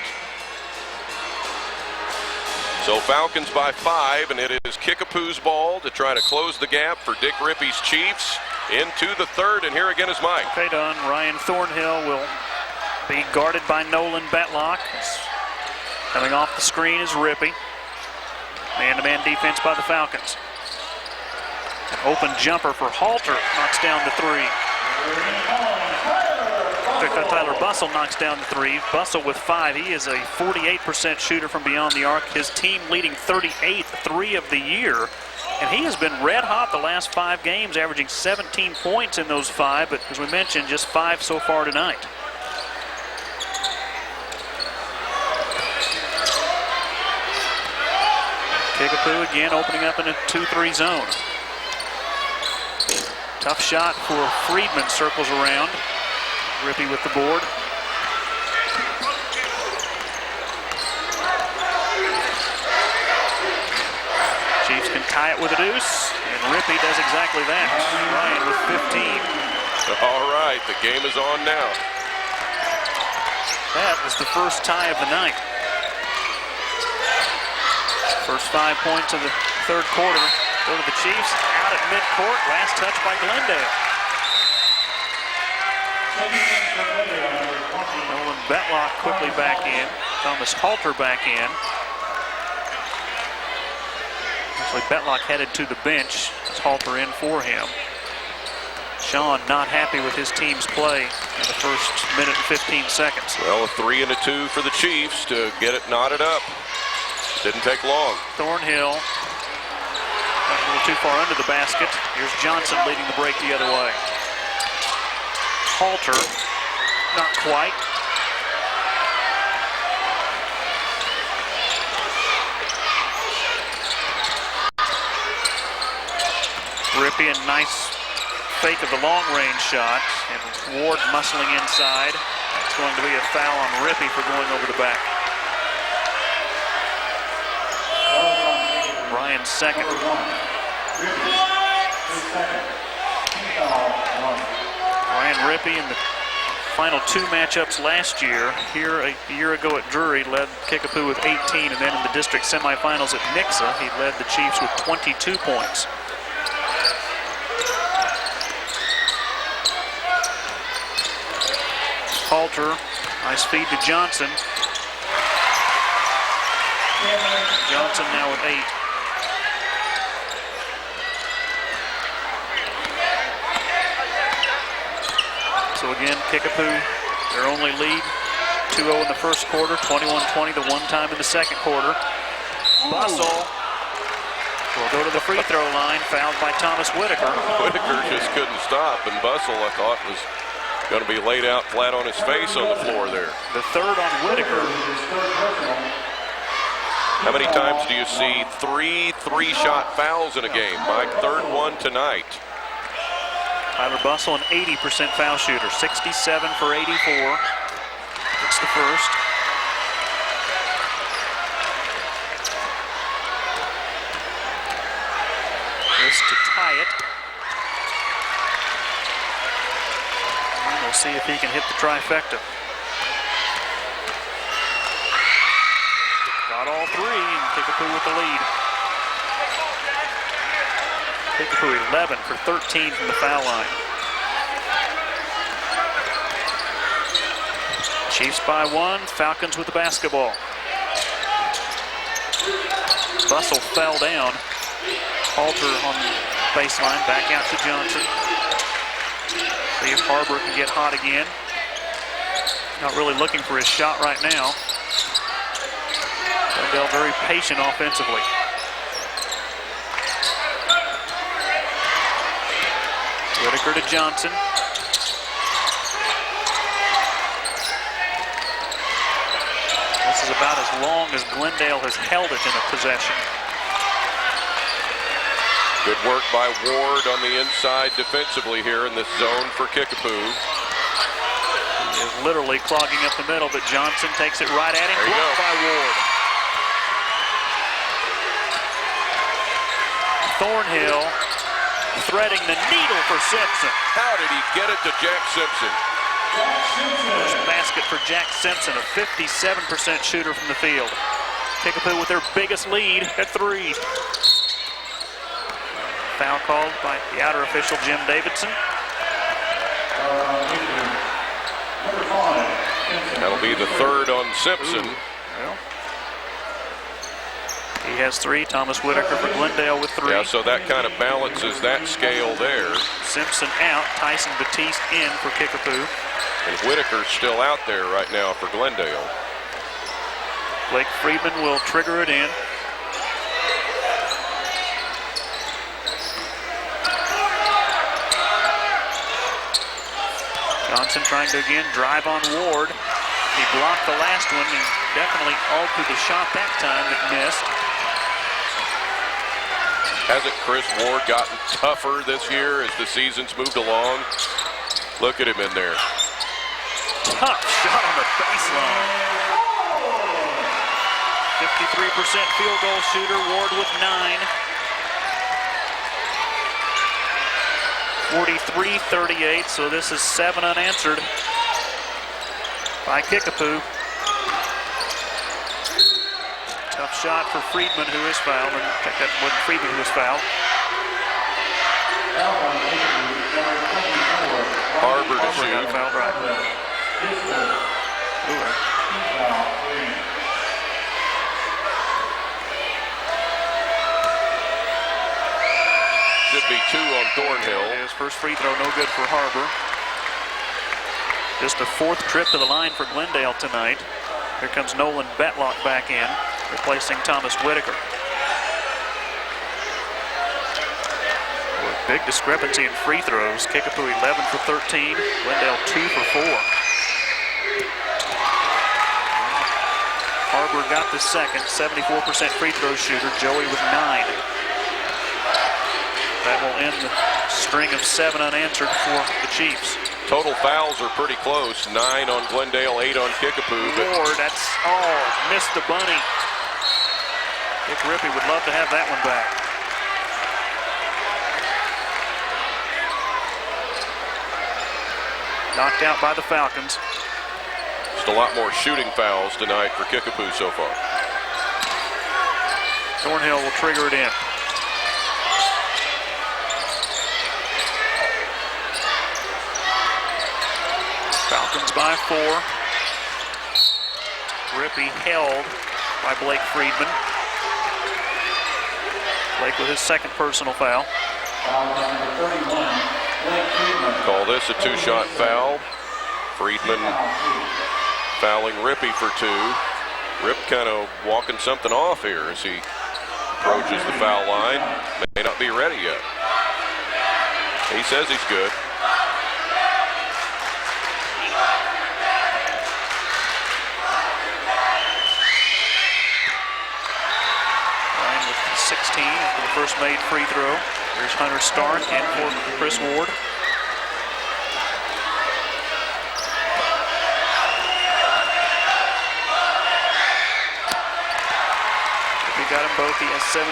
So Falcons by 5, and it is Kickapoo's ball to try to close the gap for Dick Rippey's Chiefs into the third, and here again is Mike. Okay, done. Ryan Thornhill will be guarded by Nolan Betlock. Coming off the screen is Rippey. Man-to-man defense by the Falcons. An open jumper for Halter, knocks down the 3. Tyler Bussell knocks down the 3. Bussell with 5. He is a 48% shooter from beyond the arc. His team leading 38th 3 of the year. And he has been red hot the last 5 games, averaging 17 points in those 5. But as we mentioned, just 5 so far tonight. Kickapoo again opening up in a 2-3 zone. Tough shot for Friedman, circles around. Rippey with the board. Chiefs can tie it with a deuce, and Rippey does exactly that. Ryan with 15. All right, the game is on now. That was the first tie of the night. First 5 points of the third quarter go to the Chiefs. Out at midcourt, last touch by Glendale. Nolan Betlock quickly back in. Thomas Halter back in. Actually, Betlock headed to the bench. It's Halter in for him. Sean not happy with his team's play in the first minute and 15 seconds. Well, a 3 and a 2 for the Chiefs to get it knotted up. Didn't take long. Thornhill got a little too far under the basket. Here's Johnson leading the break the other way. Halter, not quite. Rippey, a nice fake of the long-range shot, and Ward muscling inside. It's going to be a foul on Rippey for going over the back. Ryan's second. Ryan Rippey in the final two matchups last year. Here a year ago at Drury, led Kickapoo with 18, and then in the district semifinals at Nixa, he led the Chiefs with 22 points. Halter, nice feed to Johnson. Johnson now with 8. So again, Kickapoo, their only lead, 2-0 in the first quarter, 21-20 the one time in the second quarter. Bustle will go to the free throw line, fouled by Thomas Whitaker. Whitaker just couldn't stop, and Bustle, I thought, was going to be laid out flat on his face on the floor there. The third on Whitaker. How many times do you see three-shot fouls in a game? Mike, third one tonight. Tyler Bustle, an 80% foul shooter, 67 for 84. It's the first. This to tie it. And we'll see if he can hit the trifecta. Got all three, and Kickapoo with the lead. Kickapoo 11 for 13 from the foul line. Chiefs by 1, Falcons with the basketball. Bustle fell down. Halter on the baseline, back out to Johnson. See if Harbor can get hot again. Not really looking for his shot right now. Glendale very patient offensively. Whitaker to Johnson. This is about as long as Glendale has held it in a possession. Good work by Ward on the inside defensively here in this zone for Kickapoo. He is literally clogging up the middle, but Johnson takes it right at him. Blocked by Ward. Thornhill threading the needle for Simpson. How did he get it to Jack Simpson? First basket for Jack Simpson, a 57% shooter from the field. Kickapoo with their biggest lead at 3. Foul called by the outer official, Jim Davidson. That'll be the third on Simpson. Well, he has 3. Thomas Whitaker for Glendale with 3. Yeah, so that kind of balances that scale there. Simpson out, Tyson Batiste in for Kickapoo. And Whitaker's still out there right now for Glendale. Blake Friedman will trigger it in. Johnson trying to again drive on Ward. He blocked the last one and definitely altered the shot that time that missed. Hasn't Chris Ward gotten tougher this year as the season's moved along? Look at him in there. Tough shot on the baseline. 53% field goal shooter, Ward with 9. 43-38, so this is 7 unanswered by Kickapoo. Tough shot for Friedman, who is fouled. And I think that wasn't Friedman who was fouled. Harbor to shoot. Got fouled, right. Should be 2 on Thornhill. His first free throw, no good for Harbor. Just a 4th trip to the line for Glendale tonight. Here comes Nolan Betlock back in, replacing Thomas Whitaker. With big discrepancy in free throws. Kickapoo 11 for 13, Glendale 2 for 4. Harbor got the second, 74% free throw shooter. Joey with 9. That will end the string of 7 unanswered for the Chiefs. Total fouls are pretty close. 9 on Glendale, 8 on Kickapoo. Ward, that's missed the bunny. Dick Rippey would love to have that one back. Knocked out by the Falcons. Just a lot more shooting fouls tonight for Kickapoo so far. Thornhill will trigger it in. Falcons by 4. Rippey held by Blake Friedman. Blake with his second personal foul. Call this a 2-shot foul. Friedman fouling Rippey for 2. Rip kind of walking something off here as he approaches the foul line. May not be ready yet. He says he's good. Ryan with 16 for the first made free throw. Here's Hunter Stark and for Chris Ward. We got them both. He has 17.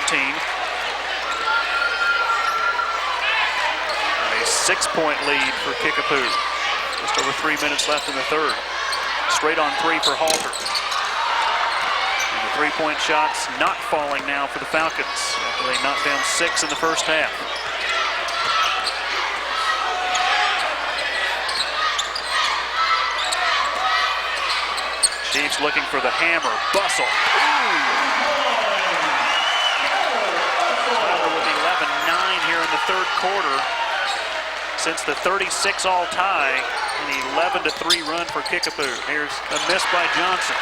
And a 6-point lead for Kickapoo. Just over 3 minutes left in the third. Straight on 3 for Halter. And the 3-point shots not falling now for the Falcons after they knocked down 6 in the first half. Chiefs looking for the hammer. Bustle. With 11-9 here in the third quarter. Since the 36-all tie, an 11-3 run for Kickapoo. Here's a miss by Johnson.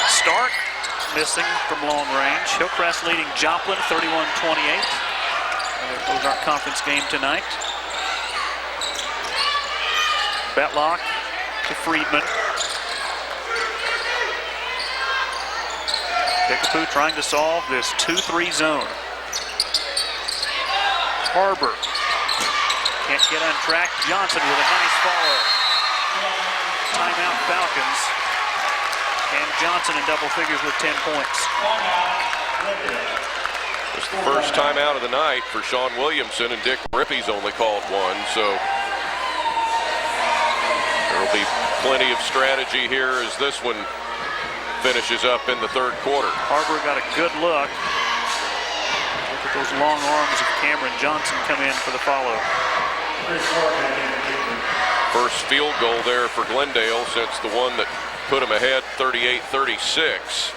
Stark missing from long range. Hillcrest leading Joplin 31-28. Their Ozark Conference game tonight. Betlock to Friedman. Kickapoo trying to solve this 2-3 zone. Harbor can't get on track. Johnson with a nice follow. Timeout Falcons. And Johnson in double figures with 10 points. It's the first timeout of the night for Sean Williamson, and Dick Rippey's only called 1, so there will be plenty of strategy here as this one finishes up in the third quarter. Harbor got a good look. Look at those long arms of Cameron Johnson come in for the follow. First field goal there for Glendale since the one that put him ahead 38-36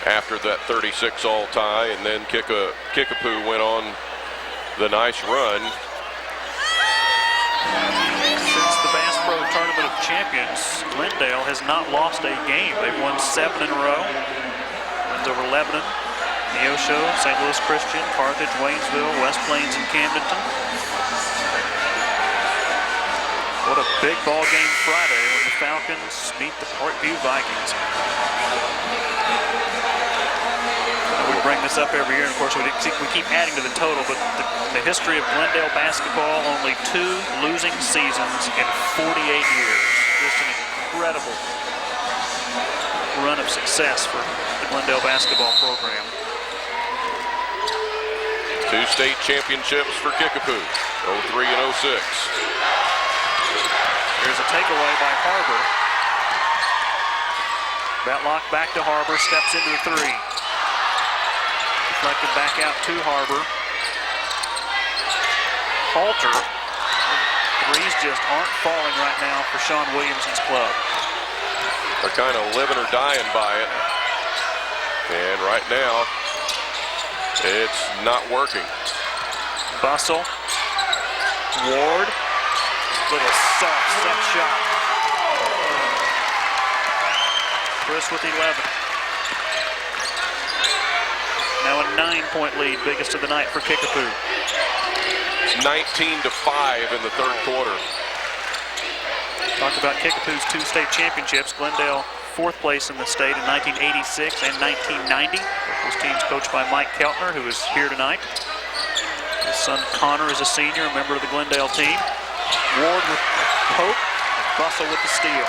after that 36-all tie, and then Kickapoo went on the nice run. Since the Bass Pro Tournament of Champions, Glendale has not lost a game. They've won 7 in a row. Wins over Lebanon, Neosho, St. Louis Christian, Carthage, Waynesville, West Plains, and Camdenton. What a big ball game Friday when the Falcons meet the Parkview Vikings. We bring this up every year, and of course we keep adding to the total, but the history of Glendale basketball, only 2 losing seasons in 48 years. Just an incredible run of success for the Glendale basketball program. 2 state championships for Kickapoo, 03 and 06. Here's a takeaway by Harbor. Betlock back to Harbor, steps into the 3. Deflected back out to Harbor. Halter. Threes just aren't falling right now for Sean Williamson's club. They're kind of living or dying by it. And right now, it's not working. Bustle. Ward. Little soft set shot. Chris with 11. Now a 9-point lead, biggest of the night for Kickapoo. It's 19-5 in the third quarter. Talked about Kickapoo's 2 state championships. Glendale 4th place in the state in 1986 and 1990. Those teams coached by Mike Keltner, who is here tonight. His son Connor is a senior, a member of the Glendale team. Ward with the poke, Russell with the steal.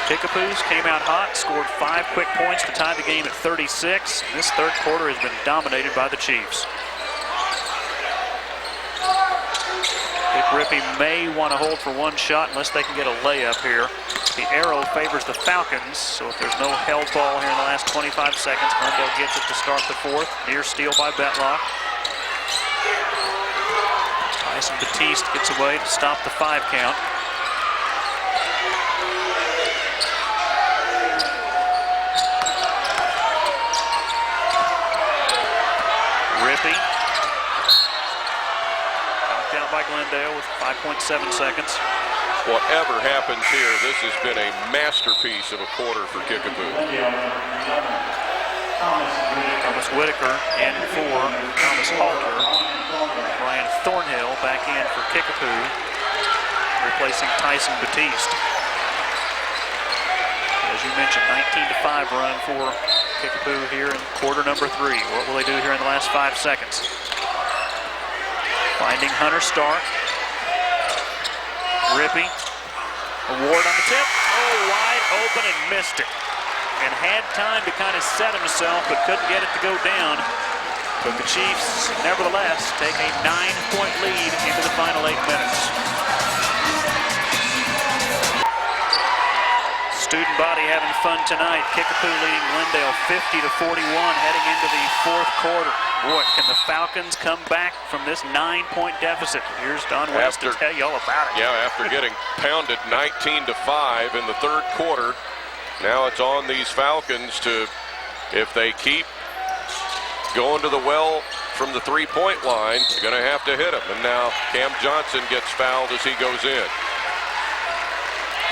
Kickapoo's came out hot, scored 5 quick points to tie the game at 36. This third quarter has been dominated by the Chiefs. Rippey may want to hold for 1 shot unless they can get a layup here. The arrow favors the Falcons, so if there's no held ball here in the last 25 seconds, Glendale gets it to start the 4th. Near steal by Betlock. Tyson Batiste gets away to stop the 5 count. Rippey. Knocked out by Glendale with 5.7 seconds. Whatever happens here, this has been a masterpiece of a quarter for Kickapoo. Thomas Whitaker in for Thomas Halter. Brian Thornhill back in for Kickapoo, replacing Tyson Batiste. As you mentioned, 19-5 run for Kickapoo here in quarter number 3. What will they do here in the last 5 seconds? Finding Hunter Stark. Rippey. Ward on the tip. Oh, wide open and missed it. And had time to kind of set himself, but couldn't get it to go down. But the Chiefs, nevertheless, take a 9-point lead into the final 8 minutes. Student body having fun tonight. Kickapoo leading Glendale 50-41 heading into the 4th quarter. Boy, can the Falcons come back from this 9-point deficit? Here's Don West to tell you all about it. Yeah, after getting pounded 19-5 in the third quarter, now it's on these Falcons to, if they keep going to the well from the 3-point line, they're going to have to hit them. And now Cam Johnson gets fouled as he goes in.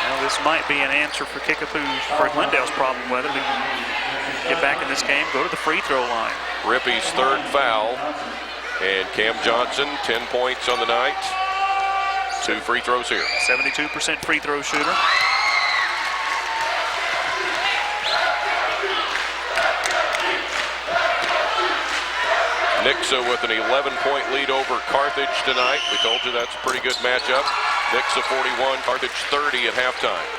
Well, this might be an answer for Glendale's problem, whether we get back in this game, go to the free throw line. Rippey's 3rd foul, and Cam Johnson, 10 points on the night. 2 free throws here. 72% free throw shooter. Nixa with an 11-point lead over Carthage tonight. We told you that's a pretty good matchup. Nixa 41, Carthage 30 at halftime.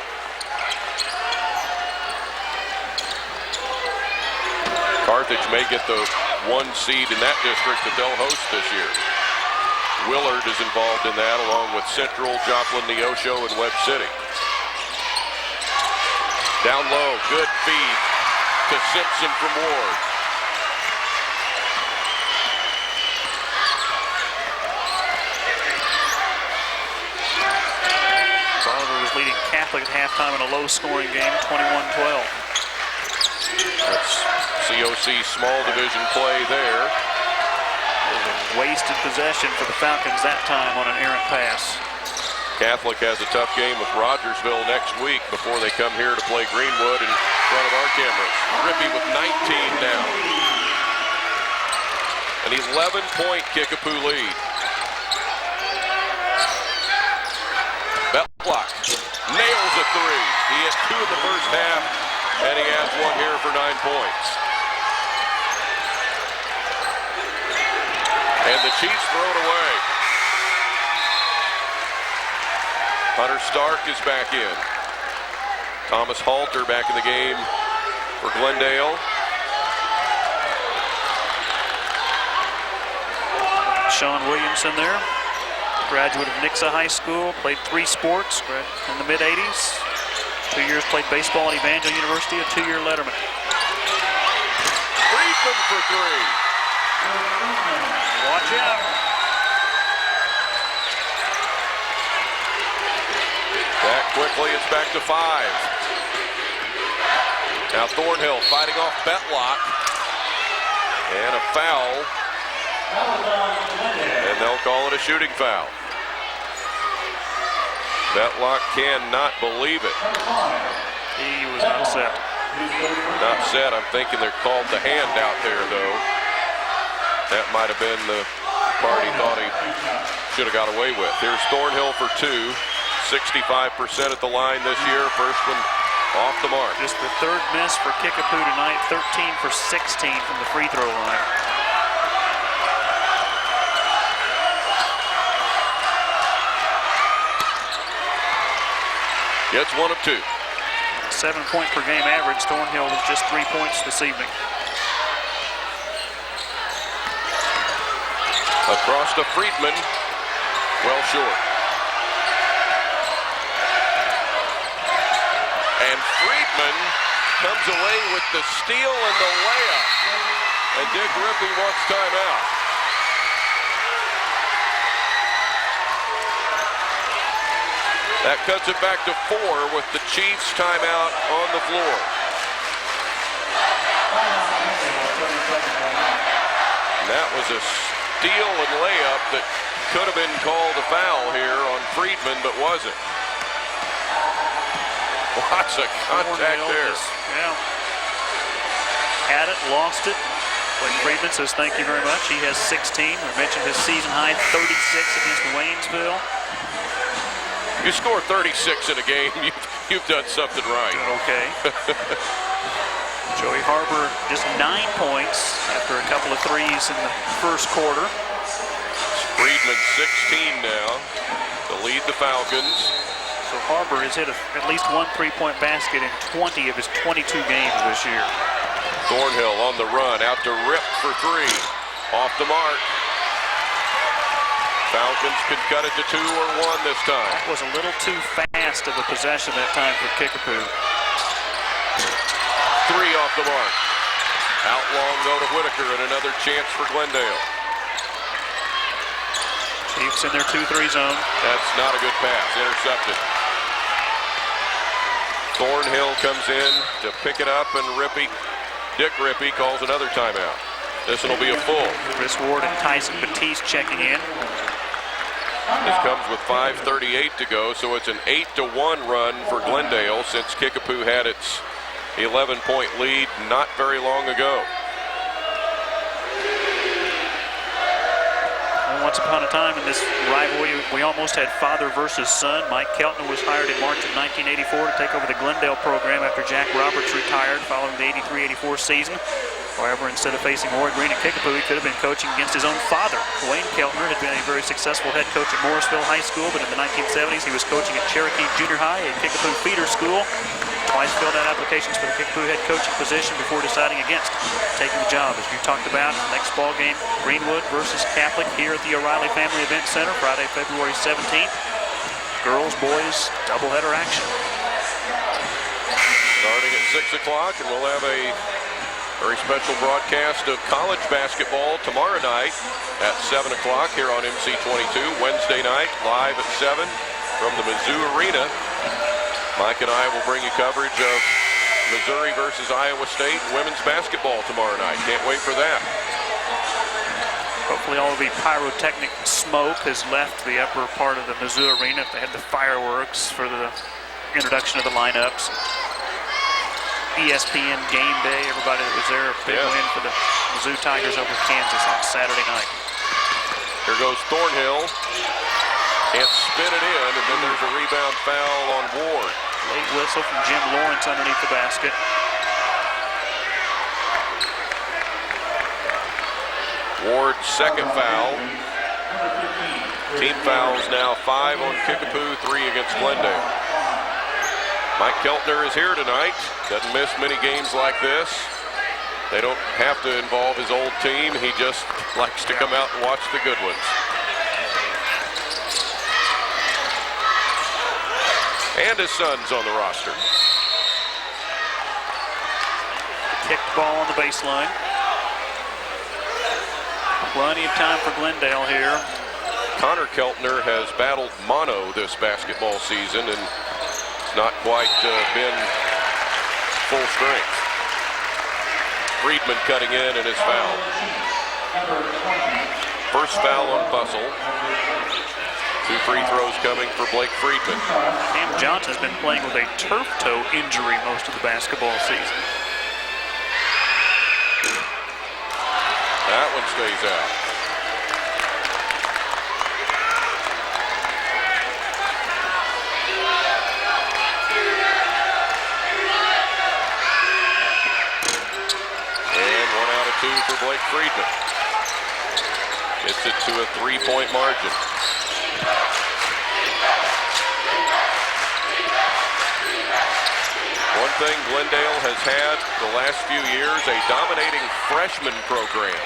Carthage may get the 1 seed in that district that they'll host this year. Willard is involved in that, along with Central, Joplin, Neosho, and Webb City. Down low, good feed to Simpson from Ward. Bolivar was leading Catholic at halftime in a low-scoring game, 21-12. That's COC small division play there. It was a wasted possession for the Falcons that time on an errant pass. Catholic has a tough game with Rogersville next week before they come here to play Greenwood in front of our cameras. Rippey with 19 now. An 11-point Kickapoo lead. Bellock nails a 3. He hit 2 in the first half, and he has 1 here for 9 points. And the Chiefs throw it away. Hunter Stark is back in. Thomas Halter back in the game for Glendale. Sean Williamson there, graduate of Nixa High School, played 3 sports in the mid-'80s. 2 years played baseball at Evangel University, a 2-year letterman. Friedman for 3. Watch out. Back quickly, it's back to 5. Now Thornhill fighting off Betlock. And a foul. And they'll call it a shooting foul. Betlock cannot believe it. He was upset. Not set. I'm thinking they're called the hand out there, though. That might have been the part he thought he should have got away with. Here's Thornhill for two. 65% at the line this year. First one off the mark. Just the third miss for Kickapoo tonight. 13 for 16 from the free throw line. Gets one of two. 7-point per game average. Thornhill with just 3 points this evening. Across to Friedman. Well short. And Friedman comes away with the steal and the layup. And Dick Rippey wants timeout. That cuts it back to 4 with the Chiefs timeout on the floor. And that was a steal and layup that could have been called a foul here on Friedman, but wasn't. Lots of contact there. Yeah. Had it, lost it. But Friedman says thank you very much. He has 16. We mentioned his season high 36 against Waynesville. You score 36 in a game, you've done something right. Okay. Joey Harbor just 9 points after a couple of threes in the first quarter. Friedman 16 now to lead the Falcons. So Harbor has hit at least one 3-point basket in 20 of his 22 games this year. Thornhill on the run, out to Rip for 3. Off the mark. Falcons could cut it to 2 or 1 this time. That was a little too fast of a possession that time for Kickapoo. 3 off the mark. Out long go to Whitaker and another chance for Glendale. Chiefs in their 2-3 zone. That's not a good pass. Intercepted. Thornhill comes in to pick it up, and Dick Rippey calls another timeout. This one will be a full. Chris Ward and Tyson Batiste checking in. This comes with 5:38 to go, so it's an 8-1 run for Glendale since Kickapoo had its 11-point lead not very long ago. And once upon a time in this rivalry, we almost had father versus son. Mike Keltner was hired in March of 1984 to take over the Glendale program after Jack Roberts retired following the 83-84 season. However, instead of facing Ward Green and Kickapoo, he could have been coaching against his own father. Wayne Keltner had been a very successful head coach at Morrisville High School, but in the 1970s he was coaching at Cherokee Junior High, a Kickapoo feeder school. Twice filled out applications for the Kickapoo head coaching position before deciding against taking the job. As you talked about, next ball game, Greenwood versus Catholic here at the O'Reilly Family Event Center, Friday, February 17th. Girls, boys, doubleheader action. Starting at 6 o'clock, and we'll have a very special broadcast of college basketball tomorrow night at 7 o'clock here on MC22. Wednesday night, live at 7 from the Mizzou Arena. Mike and I will bring you coverage of Missouri versus Iowa State women's basketball tomorrow night. Can't wait for that. Hopefully all of the pyrotechnic smoke has left the upper part of the Mizzou Arena if they had the fireworks for the introduction of the lineups. ESPN game day, everybody that was there, big win for the Mizzou Tigers over Kansas on Saturday night. Here goes Thornhill. Can't spin it in, and then there's a rebound foul on Ward. Late whistle from Jim Lawrence underneath the basket. Ward's second foul. Team fouls now 5 on Kickapoo, 3 against Glendale. Mike Keltner is here tonight. Doesn't miss many games like this. They don't have to involve his old team. He just likes to come out and watch the good ones. And his son's on the roster. Kicked ball on the baseline. Plenty of time for Glendale here. Connor Keltner has battled mono this basketball season and not quite been full strength. Friedman cutting in and his foul. First foul on Fussell. 2 free throws coming for Blake Friedman. Cam Johnson has been playing with a turf toe injury most of the basketball season. That one stays out. And 1 out of 2 for Blake Friedman. Gets it to a 3-point margin. One thing Glendale has had the last few years, a dominating freshman program.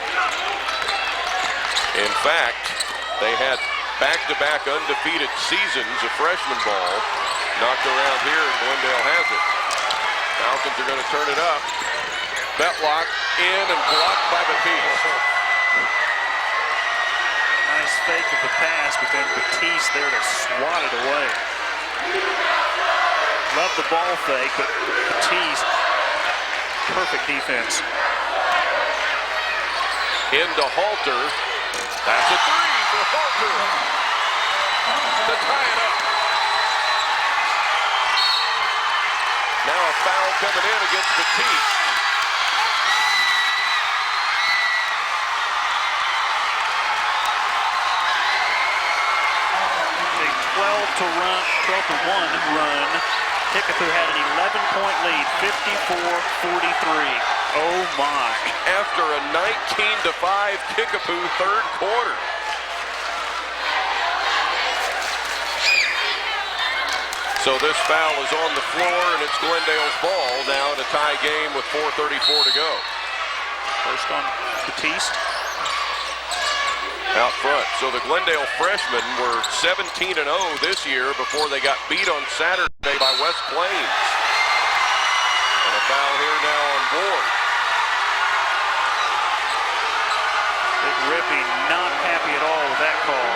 In fact, they had back-to-back undefeated seasons of freshman ball. Knocked around here, and Glendale has it. Falcons are going to turn it up. Betlock in and blocked by Batiste. Nice fake of the pass, but then Batiste there to swat it away. Love the ball fake, but Batiste, perfect defense. Into Halter. That's a 3 for Halter to tie it up. Now a foul coming in against Batiste. A 12-1 run. Kickapoo had an 11-point lead, 54-43. Oh my. After a 19-5 Kickapoo third quarter. So this foul is on the floor, and it's Glendale's ball now to tie game with 4:34 to go. First on Batiste. Out front. So the Glendale freshmen were 17-0 this year before they got beat on Saturday by West Plains. And a foul here now on Ward. Big Rippy not happy at all with that call.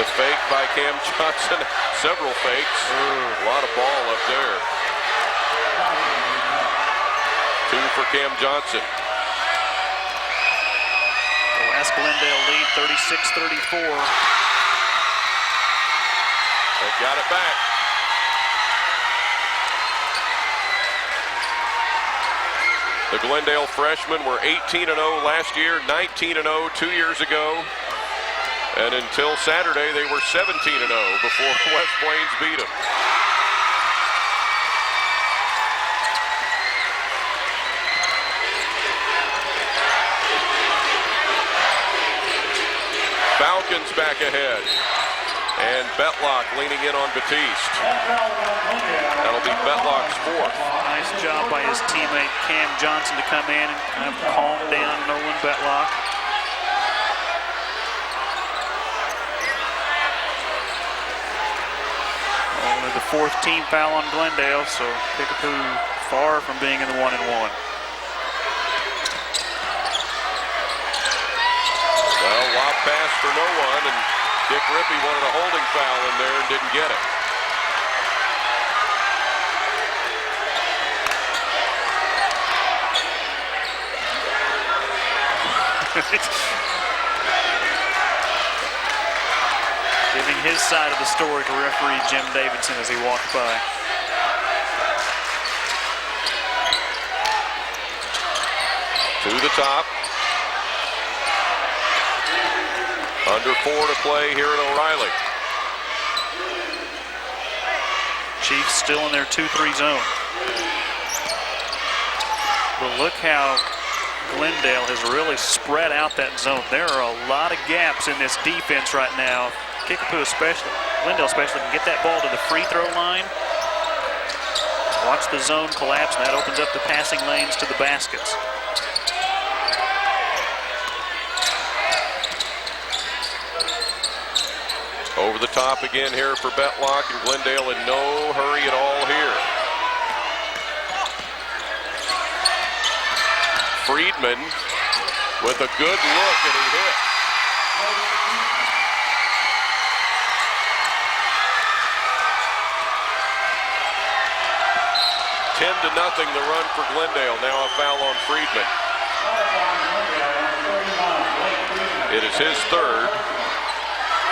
The fake by Cam Johnson. Several fakes. A lot of ball up there. 2 for Cam Johnson. The West Glendale lead, 36-34. They got it back. The Glendale freshmen were 18-0 last year, 19-0 2 years ago. And until Saturday, they were 17-0 before West Plains beat them. Falcons back ahead. And Betlock leaning in on Batiste. That'll be Betlock's 4th. Nice job by his teammate Cam Johnson to come in and kind of calm down Nolan Betlock. Only the 4th team foul on Glendale, so Kickapoo far from being in the 1-1. Well, lob pass for no one, and Dick Rippey wanted a holding foul in there and didn't get it. Giving his side of the story to referee Jim Davidson as he walked by. To the top. Under 4 to play here at O'Reilly. Chiefs still in their 2-3 zone. But look how Glendale has really spread out that zone. There are a lot of gaps in this defense right now. Kickapoo especially, Glendale especially, can get that ball to the free throw line. Watch the zone collapse, and that opens up the passing lanes to the baskets. Over the top again here for Betlock, and Glendale in no hurry at all here. Friedman with a good look, and he hits. $10-0 the run for Glendale. Now a foul on Friedman. It is his 3rd.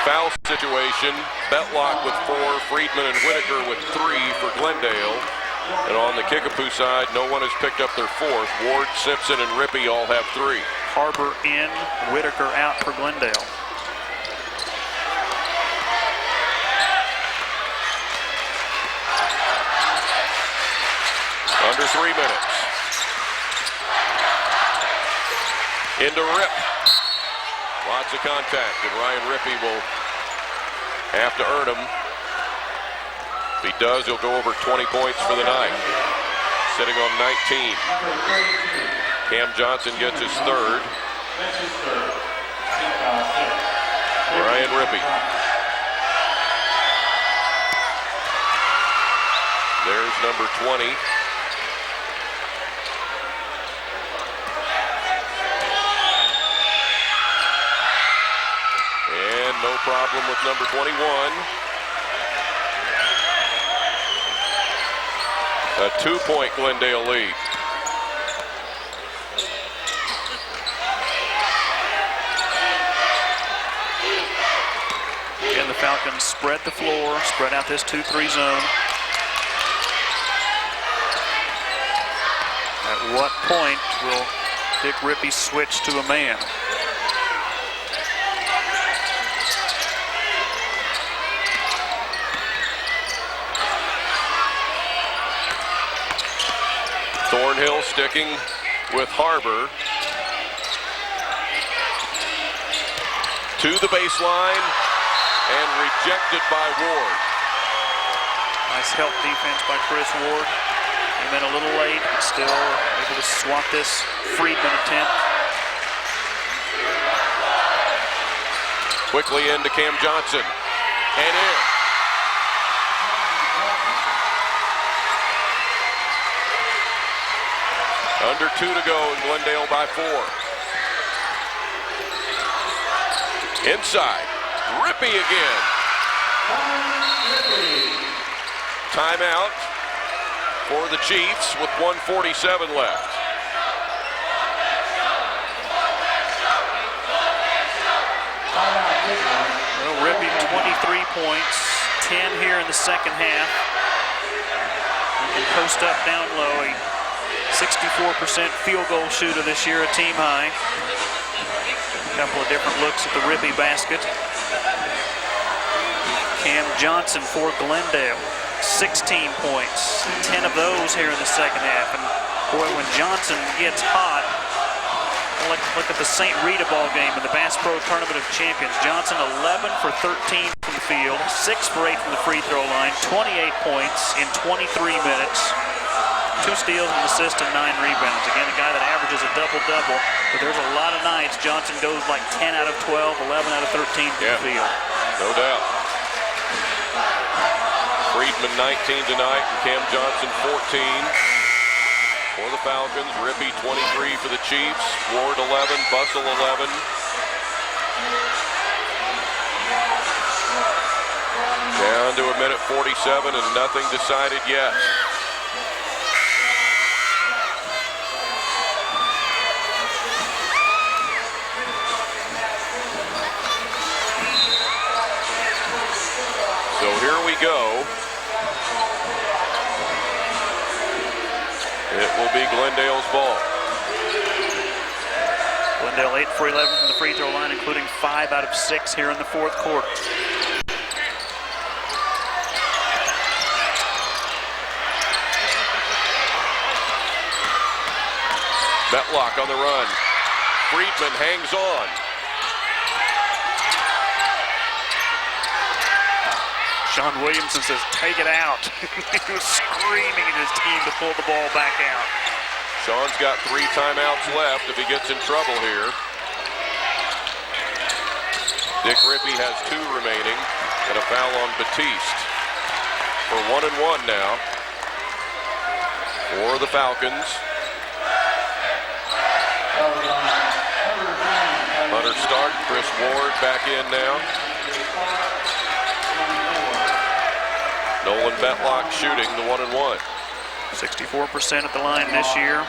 Foul situation. Betlock with 4, Friedman and Whitaker with 3 for Glendale. And on the Kickapoo side, no one has picked up their fourth. Ward, Simpson, and Rippey all have 3. Harbor in, Whitaker out for Glendale. Under 3 minutes. Into Rip. Lots of contact, and Ryan Rippey will have to earn them. If he does, he'll go over 20 points for the night. Sitting on 19. Cam Johnson gets his 3rd. Ryan Rippey. There's number 20. And no problem with number 21. A 2-point Glendale lead. Again, the Falcons spread the floor, spread out this 2-3 zone. At what point will Dick Rippey switch to a man? Thornhill sticking with Harbor. To the baseline and rejected by Ward. Nice help defense by Chris Ward. Came in a little late, but still able to swat this Friedman attempt. Quickly into Cam Johnson and in. Under 2 to go and Glendale by 4. Inside, Rippey again. Timeout for the Chiefs with 1:47 left. Well, Rippey 23 points, 10 here in the second half. He can post up down low. A 64% field goal shooter this year, a team high. A couple of different looks at the Rippey basket. Cam Johnson for Glendale, 16 points, 10 of those here in the second half. And boy, when Johnson gets hot, look at the St. Rita ball game in the Bass Pro Tournament of Champions. Johnson 11 for 13 from the field, 6 for 8 from the free throw line, 28 points in 23 minutes. 2 steals, an assist, and 9 rebounds. Again, a guy that averages a double-double, but there's a lot of nights Johnson goes like 10 out of 12, 11 out of 13 from the field. No doubt. Friedman 19 tonight, and Cam Johnson 14 for the Falcons. Rippey 23 for the Chiefs. Ward 11, Bussell 11. Down to a minute 47 and nothing decided yet. So here we go. It will be Glendale's ball. Glendale 8 for 11 from the free throw line, including 5 out of 6 here in the fourth quarter. Metlock on the run. Friedman hangs on. Sean Williamson says, take it out. He was screaming at his team to pull the ball back out. Sean's got 3 timeouts left if he gets in trouble here. Dick Rippey has 2 remaining and a foul on Batiste for 1-1 now for the Falcons. Hunter Stark, Chris Ward back in now. Nolan Metlock shooting the 1-1. 64% at the line this year.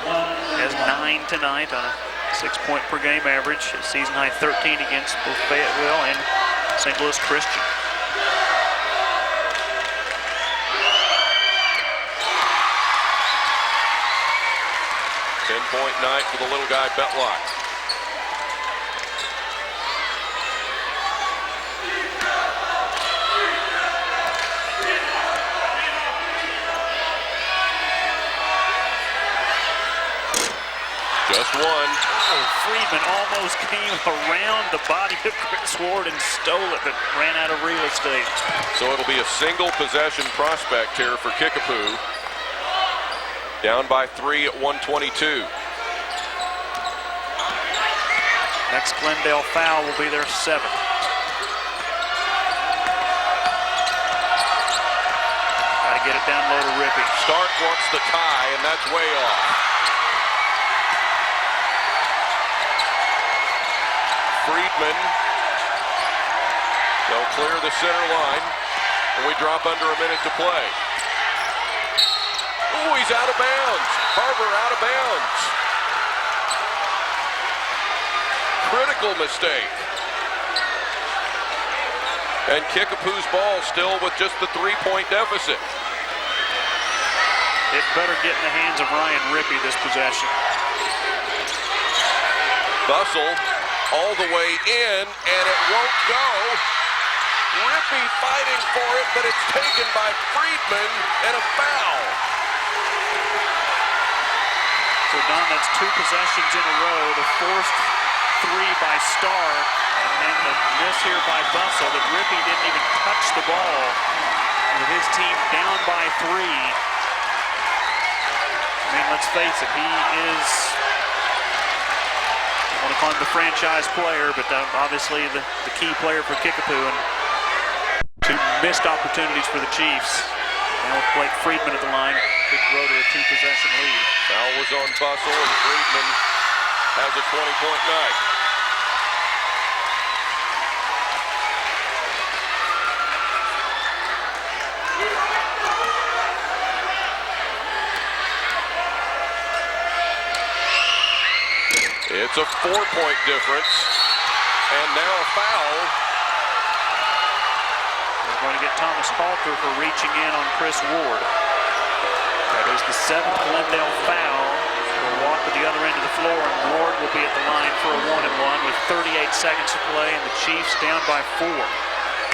Has 9 tonight on a 6-point per game average. His season high 13 against both Fayetteville and St. Louis Christian. . 1 10-point night for the little guy, Betlock. Just one. Oh, Friedman almost came around the body of Chris Ward and stole it, but ran out of real estate. So it'll be a single possession prospect here for Kickapoo. Down by 3 at 1:22. Next Glendale foul will be their 7th. Got to get it down low to Rippey. Stark wants the tie, and that's way off. Friedman, they'll clear the center line, and we drop under a minute to play. Oh, he's out of bounds. Harbor out of bounds. Critical mistake. And Kickapoo's ball still with just the 3-point deficit. It better get in the hands of Ryan Rippey this possession. Bustle all the way in, and it won't go. Rippey fighting for it, but it's taken by Friedman, and a foul. So, Don, that's 2 possessions in a row. The forced 3 by Stark, and then the miss here by Bustle that Rippey didn't even touch the ball with his team down by 3. I mean, let's face it, he is, I want to call him the franchise player, but obviously the key player for Kickapoo, and 2 missed opportunities for the Chiefs. Now with Blake Friedman at the line, could grow to a 2-possession lead. Foul was on Bustle, and Friedman has a 20-point night. It's a 4-point difference, and now a foul. They're going to get Thomas Halter for reaching in on Chris Ward. That is the 7th Glendale foul. We'll walk to the other end of the floor, and Ward will be at the line for a 1-and-1 with 38 seconds to play, and the Chiefs down by 4.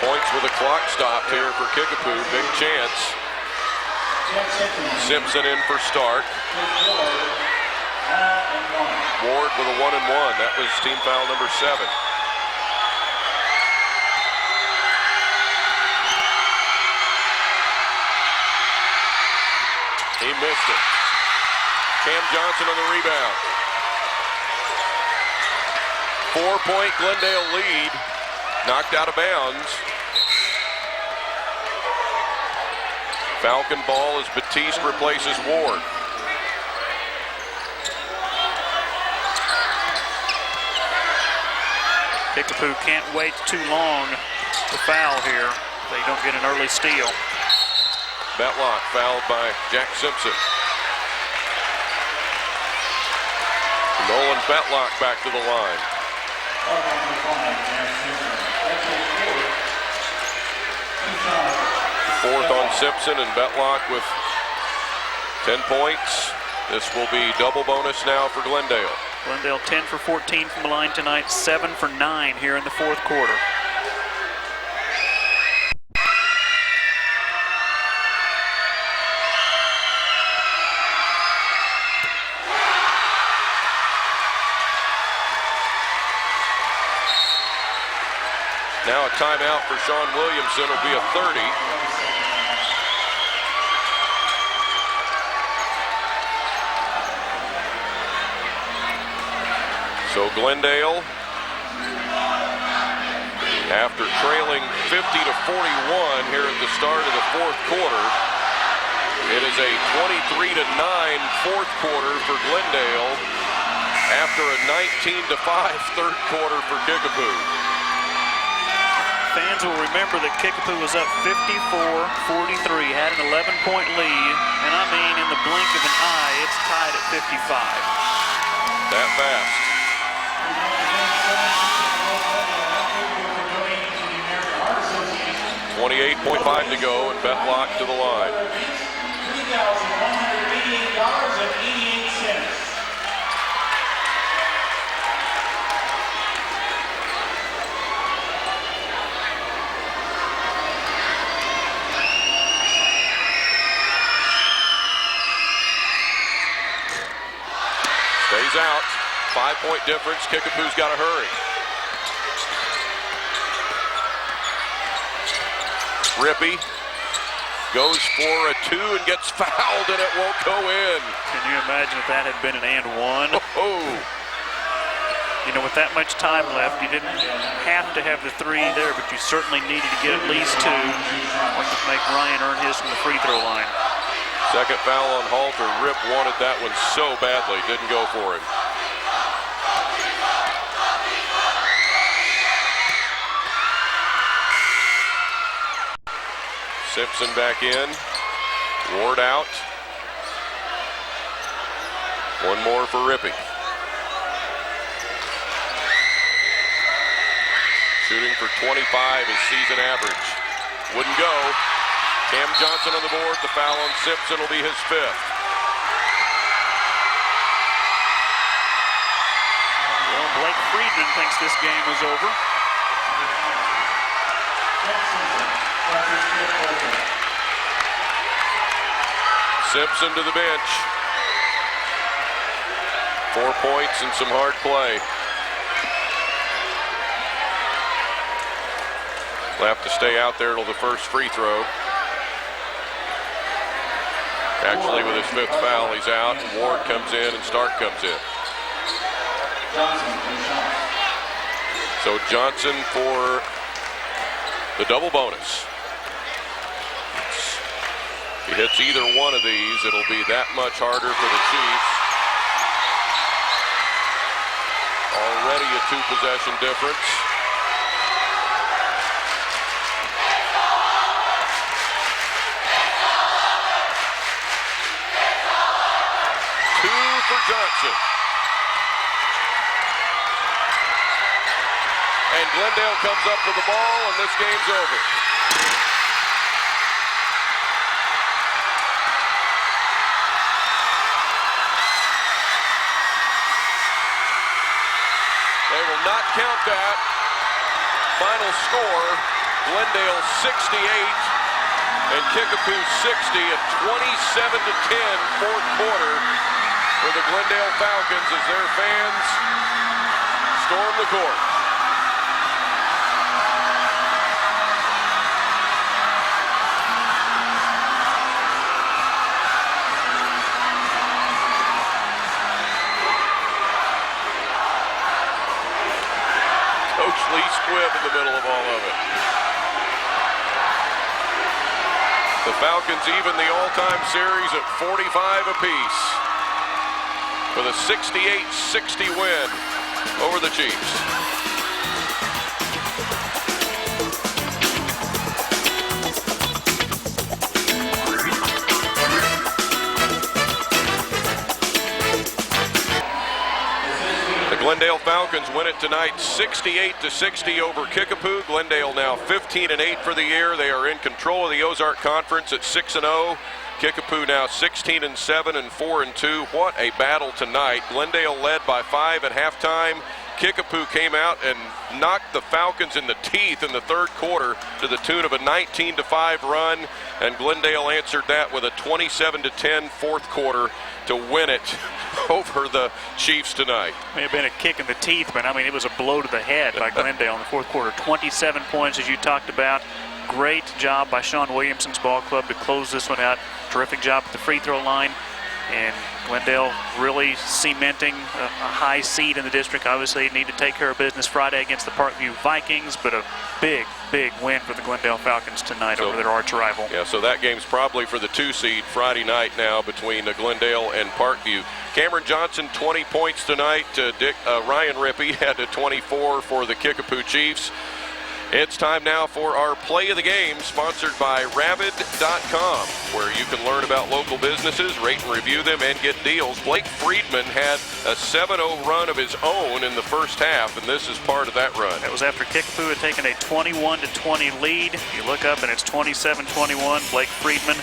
Points with a clock stop here for Kickapoo. Big chance. Simpson in for Stark. Ward with a 1-and-1. That was team foul number 7. He missed it. Cam Johnson on the rebound. 4-point Glendale lead. Knocked out of bounds. Falcon ball as Batiste replaces Ward. Kickapoo can't wait too long to foul here. They don't get an early steal. Betlock fouled by Jack Simpson. Nolan Betlock back to the line. Fourth on Simpson, and Betlock with 10 points. This will be double bonus now for Glendale. Glendale 10 for 14 from the line tonight, 7 for 9 here in the 4th quarter. Now a timeout for Sean Williamson will be a 30. So Glendale, after trailing 50-41 here at the start of the 4th quarter, it is a 23-9 4th quarter for Glendale after a 19-5 3rd quarter for Kickapoo. Fans will remember that Kickapoo was up 54-43, had an 11-point lead, and I mean in the blink of an eye, it's tied at 55. That fast. 28.5 to go, and Betlock to the line. is out. 5-point difference. Kickapoo's got to hurry. Rippey goes for a 2 and gets fouled, and it won't go in. Can you imagine if that had been an and one? Oh. You know, with that much time left, you didn't have to have the 3 there, but you certainly needed to get at least 2 or to make Ryan earn his from the free throw line. Second foul on Halter. Rip wanted that one so badly, didn't go for him. Simpson back in. Ward out. One more for Rippey. Shooting for 25 is season average. Wouldn't go. Cam Johnson on the board. The foul on Simpson will be his 5th. Well, Blake Friedman thinks this game is over. Simpson to the bench. 4 points and some hard play. Will have to stay out there till the first free throw. Actually, with his 5th foul, he's out. Ward comes in and Stark comes in. So Johnson for the double bonus. If he hits either one of these, it'll be that much harder for the Chiefs. Already a 2-possession difference. For Johnson. And Glendale comes up with the ball, and this game's over. They will not count that. Final score, Glendale 68 and Kickapoo 60 at 27-10 fourth quarter. For the Glendale Falcons as their fans storm the court. Coach Lee Squibb in the middle of all of it. The Falcons even the all-time series at 45 apiece, with a 68-60 win over the Chiefs. The Glendale Falcons win it tonight 68-60 over Kickapoo. Glendale now 15-8 for the year. They are in control of the Ozark Conference at 6-0. Kickapoo now 16-7 and 4-2. What a battle tonight. Glendale led by 5 at halftime. Kickapoo came out and knocked the Falcons in the teeth in the third quarter to the tune of a 19-5 run, and Glendale answered that with a 27-10 fourth quarter to win it over the Chiefs tonight. May have been a kick in the teeth, but I mean, it was a blow to the head by Glendale in the fourth quarter. 27 points, as you talked about. Great job by Sean Williamson's ball club to close this one out. Terrific job at the free throw line. And Glendale really cementing a high seed in the district. Obviously, need to take care of business Friday against the Parkview Vikings, but a big, big win for the Glendale Falcons tonight over their arch rival. Yeah, so that game's probably for the 2 seed Friday night now between Glendale and Parkview. Cameron Johnson, 20 points tonight. Ryan Rippey had a 24 for the Kickapoo Chiefs. It's time now for our Play of the Game, sponsored by Ravid.com, where you can learn about local businesses, rate and review them, and get deals. Blake Friedman had a 7-0 run of his own in the first half, and this is part of that run. That was after Kickapoo had taken a 21-20 lead. You look up and it's 27-21. Blake Friedman,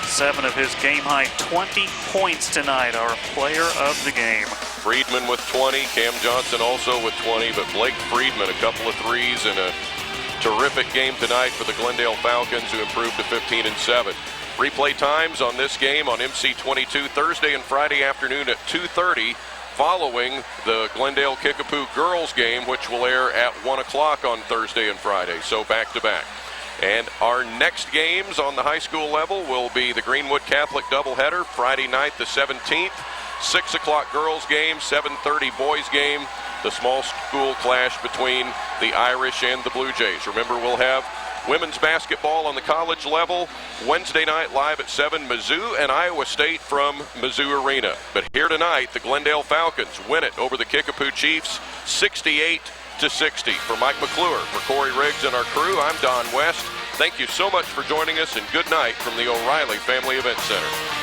7 of his game-high 20 points tonight, our player of the game. Friedman with 20, Cam Johnson also with 20, but Blake Friedman a couple of threes and a terrific game tonight for the Glendale Falcons, who improved to 15-7. Replay times on this game on MC22 Thursday and Friday afternoon at 2:30, following the Glendale Kickapoo girls game, which will air at 1 o'clock on Thursday and Friday, so back-to-back. And our next games on the high school level will be the Greenwood Catholic doubleheader, Friday night the 17th, 6 o'clock girls game, 7:30 boys game, the small school clash between the Irish and the Blue Jays. Remember, we'll have women's basketball on the college level Wednesday night live at 7, Mizzou and Iowa State from Mizzou Arena. But here tonight, the Glendale Falcons win it over the Kickapoo Chiefs 68-60. For Mike McClure, for Corey Riggs and our crew, I'm Don West. Thank you so much for joining us, and good night from the O'Reilly Family Event Center.